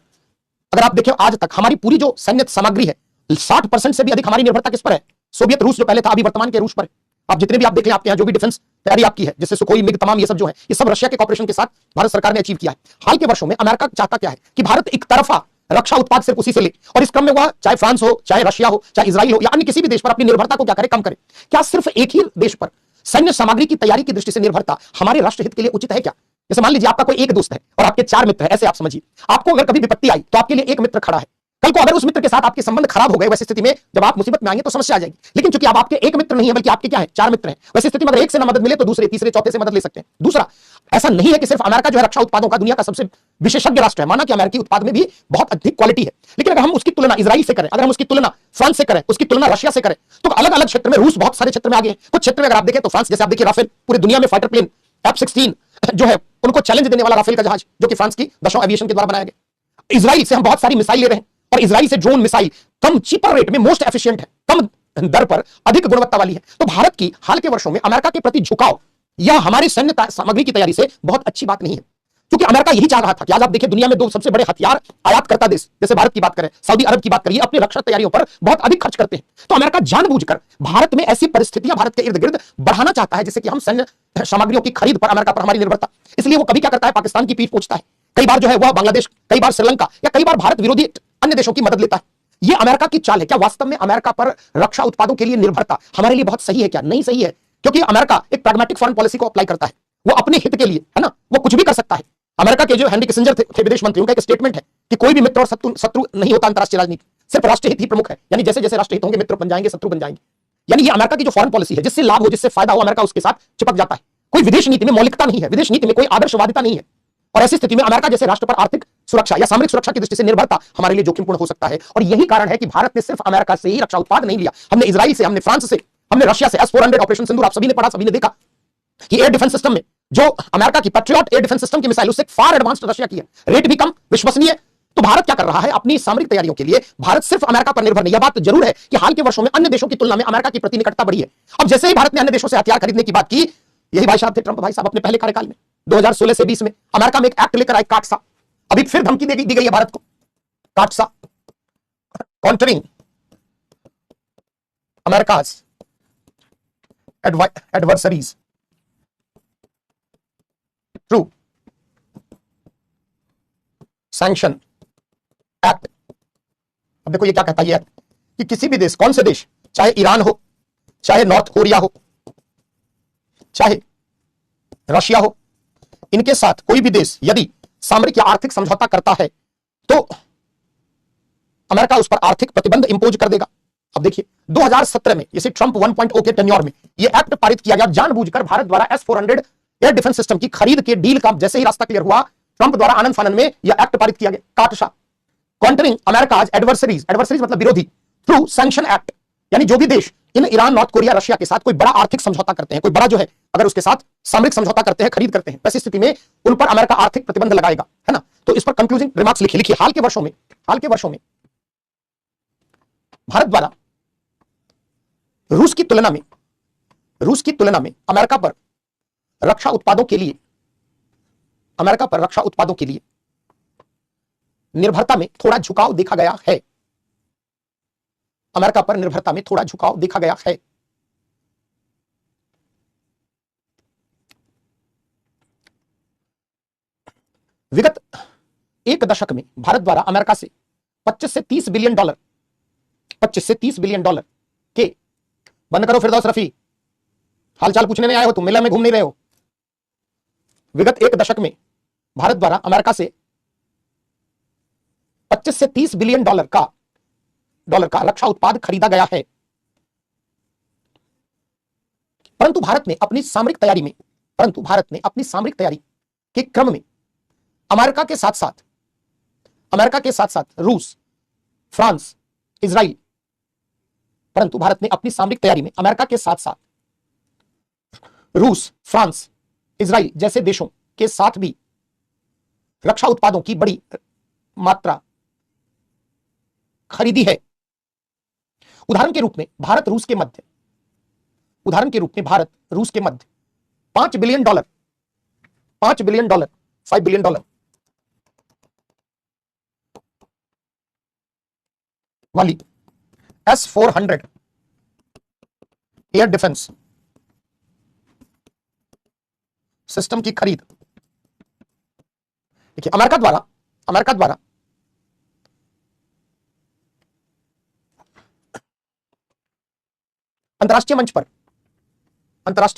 अगर आप देखें आज तक हमारी पूरी जो सैन्य सामग्री है, 60% से भी अधिक हमारी निर्भरता किस पर है? सोवियत रूस जो पहले था, अभी वर्तमान के रूस पर है। आप जितने भी आप देख लें, आपके यहाँ जो भी डिफेंस तैयारी आपकी है, जैसे सुखोई, मिग, तमाम ये सब जो है, ये सब रशिया के कॉर्पोरेशन के साथ भारत सरकार ने अचीव किया है। हाल के वर्षों में अमेरिका चाहता क्या है कि भारत एक तरफा रक्षा उत्पाद सिर्फ उसी से ले, और इस क्रम में वह चाहे फ्रांस हो, चाहे रशिया हो, चाहे इजराइल हो, या अन्य किसी भी देश पर अपनी निर्भरता को क्या करे? कम करे। क्या सिर्फ एक ही देश पर सैन्य सामग्री की तैयारी की दृष्टि से निर्भरता हमारे राष्ट्र हित के लिए उचित है क्या? जैसे मान लीजिए आपका कोई एक दोस्त है और आपके 4 मित्र हैं, ऐसे आप समझिए। आपको अगर कभी विपत्ति आई तो आपके लिए एक मित्र खड़ा है। कल को अगर उस मित्र के साथ आपके संबंध खराब हो गए, वैसी स्थिति में जब आप मुसीबत में आएंगे तो समस्या आ जाएगी। लेकिन चूंकि अब आपके एक मित्र नहीं है, बल्कि आपके क्या है? 4 मित्र हैं। वैसी स्थिति में अगर एक से ना मदद मिले तो दूसरे, तीसरे, चौथे से मदद ले सकते हैं। दूसरा, ऐसा नहीं है कि सिर्फ अमेरिका जो है रक्षा उत्पादों का दुनिया का सबसे विशेषज्ञ राष्ट्र है। माना कि अमेरिकी उत्पाद में भी बहुत अधिक क्वालिटी है, लेकिन अगर हम उसकी तुलना इजराइल से करें, अगर हम उसकी तुलना फ्रांस से करें, उसकी तुलना रशिया से करें, तो अलग अलग क्षेत्र में रूस बहुत सारे क्षेत्र में आगे है। कुछ क्षेत्र में अगर आप देखें तो फ्रांस, जैसे आप देखिए राफेल, पूरी दुनिया में फाइटर प्लेन F-16 जो है उनको चैलेंज देने वाला राफेल का जहाज, जो कि फ्रांस की दशों एविएशन के द्वारा बनाया गया। इजराइल से हम बहुत सारी मिसाइल ले रहे हैं, और इजराइल से ड्रोन मिसाइल कम चीपर रेट में, मोस्ट एफिशिएंट है, कम दर पर अधिक गुणवत्ता वाली है। तो भारत की हाल के वर्षों में अमेरिका के प्रति झुकाव यह हमारी सैन्य सामग्री की तैयारी से बहुत अच्छी बात नहीं है, क्योंकि अमेरिका यही चाह रहा था कि आज आप देखिए दुनिया में 2 सबसे बड़े हथियार आयात करता देश, जैसे भारत की बात करें, सऊदी अरब की बात करिए, अपनी रक्षा तैयारियों पर बहुत अधिक खर्च करते हैं। तो अमेरिका जानबूझकर भारत में ऐसी परिस्थितियां भारत के इर्द गिर्द बढ़ाना चाहता है, जिससे कि हम सैन्य सामग्रियों की खरीद पर अमेरिका पर हमारी निर्भरता, इसलिए वो कभी क्या करता है? पाकिस्तान की पीठ पोंछता है। कई बार जो है वह बांग्लादेश, कई बार श्रीलंका, या कई बार भारत विरोधी अन्य देशों की मदद लेता है। यह अमेरिका की चाल है। क्या वास्तव में अमेरिका पर रक्षा उत्पादों के लिए निर्भरता हमारे लिए बहुत सही है क्या? नहीं सही है, क्योंकि अमेरिका एक प्रैग्मेटिक फॉरेन पॉलिसी को अप्लाई करता है। वो अपने हित के लिए, है ना, वो कुछ भी कर सकता है। अमेरिका के जो हेनरी किसिंजर थे विदेश मंत्री, उनका एक स्टेटमेंट है कि कोई भी मित्र और शत्रु नहीं होता अंतरराष्ट्रीय राजनीति, सिर्फ राष्ट्रीय हित ही प्रमुख है। यानी जैसे जैसे राष्ट्रीय हित होंगे, मित्र बन जाएंगे, शत्रु बन जाएंगे। यानी ये अमेरिका की जो फॉरेन पॉलिसी है, जिससे लाभ हो, जिससे फायदा हो, अमेरिका उसके साथ चिपक जाता है। कोई विदेश नीति में मौलिकता नहीं है, विदेश नीति में कोई आदर्शवादिता नहीं है। और ऐसी स्थिति में अमेरिका जैसे राष्ट्र पर आर्थिक सुरक्षा या सामरिक सुरक्षा की दृष्टि से निर्भरता हमारे लिए जोखिमपूर्ण हो सकता है। और यही कारण है कि भारत ने सिर्फ अमेरिका से ही रक्षा उत्पाद नहीं लिया। हमने इजराइल से, हमने फ्रांस से, हमने रशिया से S-400 ऑपरेशन सिंदूर, आप सभी ने पढ़ा, सभी ने देखा कि एयर डिफेंस सिस्टम में जो अमेरिका की पैट्रियट एयर डिफेंस सिस्टम की मिसाइल, उससे फार एडवांस्ड रशिया की है, रेट भी कम, विश्वसनीय। तो भारत क्या कर रहा है? अपनी सामरिक तैयारियों के लिए भारत सिर्फ अमेरिका पर निर्भर नहीं। यह बात जरूर है कि हाल के वर्षों में अन्य देशों की तुलना में अमेरिका की प्रति निकटता बढ़ी है। अब जैसे ही भारत ने अन्य देशों से हथियार खरीदने की बात की, यही भाई साहब थे ट्रंप भाई साहब अपने पहले कार्यकाल में 2016 से 20 में अमेरिका में एक एक्ट लेकर आए, काटसा। अभी फिर धमकी दी गई है भारत को, CAATSA, countering America's adversaries through sanction act. अब देखो ये क्या कहता है ये एक्ट कि किसी भी देश, कौन से देश, चाहे ईरान हो, चाहे नॉर्थ कोरिया हो, चाहे रशिया हो, इनके साथ कोई भी देश यदि सामरिक या आर्थिक समझौता करता है तो अमेरिका उस पर आर्थिक प्रतिबंध इंपोज कर देगा। अब देखिए 2017 में इसे ट्रंप 1.0 के टेन्योर में यह एक्ट पारित किया गया, जानबूझकर भारत द्वारा S-400 एयर डिफेंस सिस्टम की खरीद के डील का जैसे ही रास्ता क्लियर हुआ, ट्रंप द्वारा आनंद फानन में यह एक्ट पारित किया गया, CAATSA, countering America's adversaries, adversaries मतलब विरोधी, थ्रू सैंक्शन एक्ट। यानी जो भी देश इन ईरान, नॉर्थ कोरिया, रशिया के साथ कोई बड़ा आर्थिक समझौता करते हैं, कोई बड़ा जो है अगर उसके साथ सामरिक समझौता करते हैं, खरीद करते हैं, वैसी स्थिति में उन पर अमेरिका आर्थिक प्रतिबंध लगाएगा, है ना। तो इस पर कंक्लूजिंग रिमार्क्स लिखिए। हाल के वर्षों में भारत द्वारा रूस की तुलना में अमेरिका पर रक्षा उत्पादों के लिए निर्भरता में थोड़ा झुकाव देखा गया है। अमेरिका पर निर्भरता में थोड़ा झुकाव देखा गया है। विगत एक दशक में भारत द्वारा अमेरिका से 25 से 30 बिलियन डॉलर के, बंद करो फिरदौस रफी, हालचाल पूछने नहीं आए हो तुम, मेला में घूम नहीं रहे हो। विगत एक दशक में भारत द्वारा अमेरिका से 25 से 30 बिलियन डॉलर का रक्षा उत्पाद खरीदा गया है। परंतु भारत ने अपनी सामरिक तैयारी के क्रम में अमेरिका के साथ साथ रूस, फ्रांस, इजराइल, परंतु भारत ने अपनी सामरिक तैयारी में अमेरिका के साथ साथ रूस, फ्रांस, इजराइल जैसे देशों के साथ भी रक्षा उत्पादों की बड़ी मात्रा खरीदी है। उदाहरण के रूप में भारत रूस के मध्य 5 बिलियन डॉलर 5 बिलियन डॉलर वाली S-400 एयर डिफेंस सिस्टम की खरीद, देखिए अमेरिका द्वारा अंतरराष्ट्रीय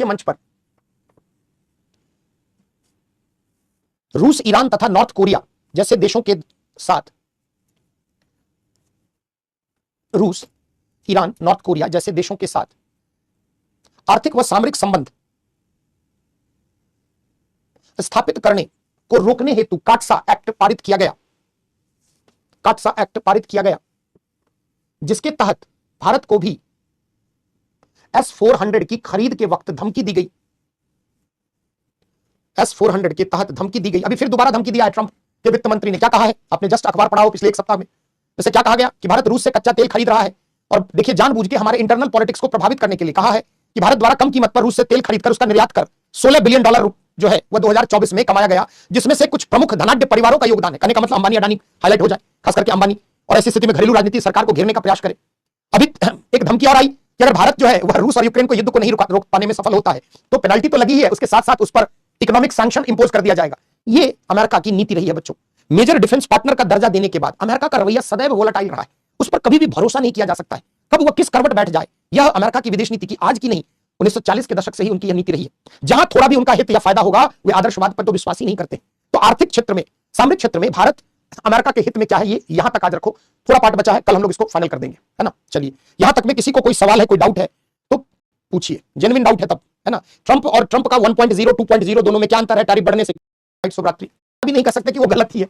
मंच पर रूस, ईरान तथा नॉर्थ कोरिया जैसे देशों के साथ आर्थिक व सामरिक संबंध स्थापित करने को रोकने हेतु काटसा एक्ट पारित किया गया, जिसके तहत भारत को भी S-400 की खरीद के वक्त धमकी दी गई। S-400 के तहत धमकी दी गई। अभी फिर दोबारा धमकी दिया है ट्रंप के वित्त मंत्री ने। क्या कहा है? आपने जस्ट अखबार पढ़ा हो पिछले एक सप्ताह में। जैसे क्या कहा गया कि भारत रूस से कच्चा तेल खरीद रहा है, और देखिए जानबूझ के हमारे इंटरनल पॉलिटिक्स को प्रभावित करने के लिए कहा है कि भारत द्वारा कम कीमत पर रूस से तेल खरीदकर उसका निर्यात कर 16 बिलियन डॉलर जो है वह 2024 में कमाया गया, जिसमें से कुछ प्रमुख धनाढ्य परिवारों का योगदान है। कहने का मतलब अंबानी अडानी हाईलाइट हो जाए, खास करके अंबानी, और ऐसी स्थिति में घरेलू राजनीति सरकार को घेरने का प्रयास करे। अभी एक धमकी और आई कि अगर भारत जो है वह रूस और यूक्रेन को युद्ध को नहीं रोक पाने में सफल होता है तो पेनल्टी तो लगी है, उसके साथ साथ उस पर इकोनॉमिक सैंक्शन इंपोज कर दिया जाएगा। ये अमेरिका की नीति रही है बच्चों। मेजर डिफेंस पार्टनर का दर्जा देने के बाद अमेरिका का रवैया सदैव वोलेटाइल रहा है, उस पर कभी भी भरोसा नहीं किया जा सकता है, कब वह किस करवट बैठ जाए। यह अमेरिका की विदेश नीति की आज की नहीं, 1940 के दशक से ही उनकी यह नीति रही है। जहां थोड़ा भी उनका हित या फायदा होगा वे आदर्शवाद पर तो विश्वास ही नहीं करते। तो आर्थिक क्षेत्र में, सामरिक क्षेत्र में भारत अमेरिका के हित में क्या है, ये यहां तक आज रखो। थोड़ा पार्ट बचा है, कल हम लोग इसको फाइनल कर देंगे, है ना। चलिए, यहां तक में किसी को कोई सवाल है, कोई डाउट है तो पूछिए, जेन्युइन डाउट है तब, है ना। ट्रंप का 1.0 2.0 दोनों में क्या अंतर है? टैरिफ बढ़ने से, अभी नहीं कह सकते कि वो गलत ही है।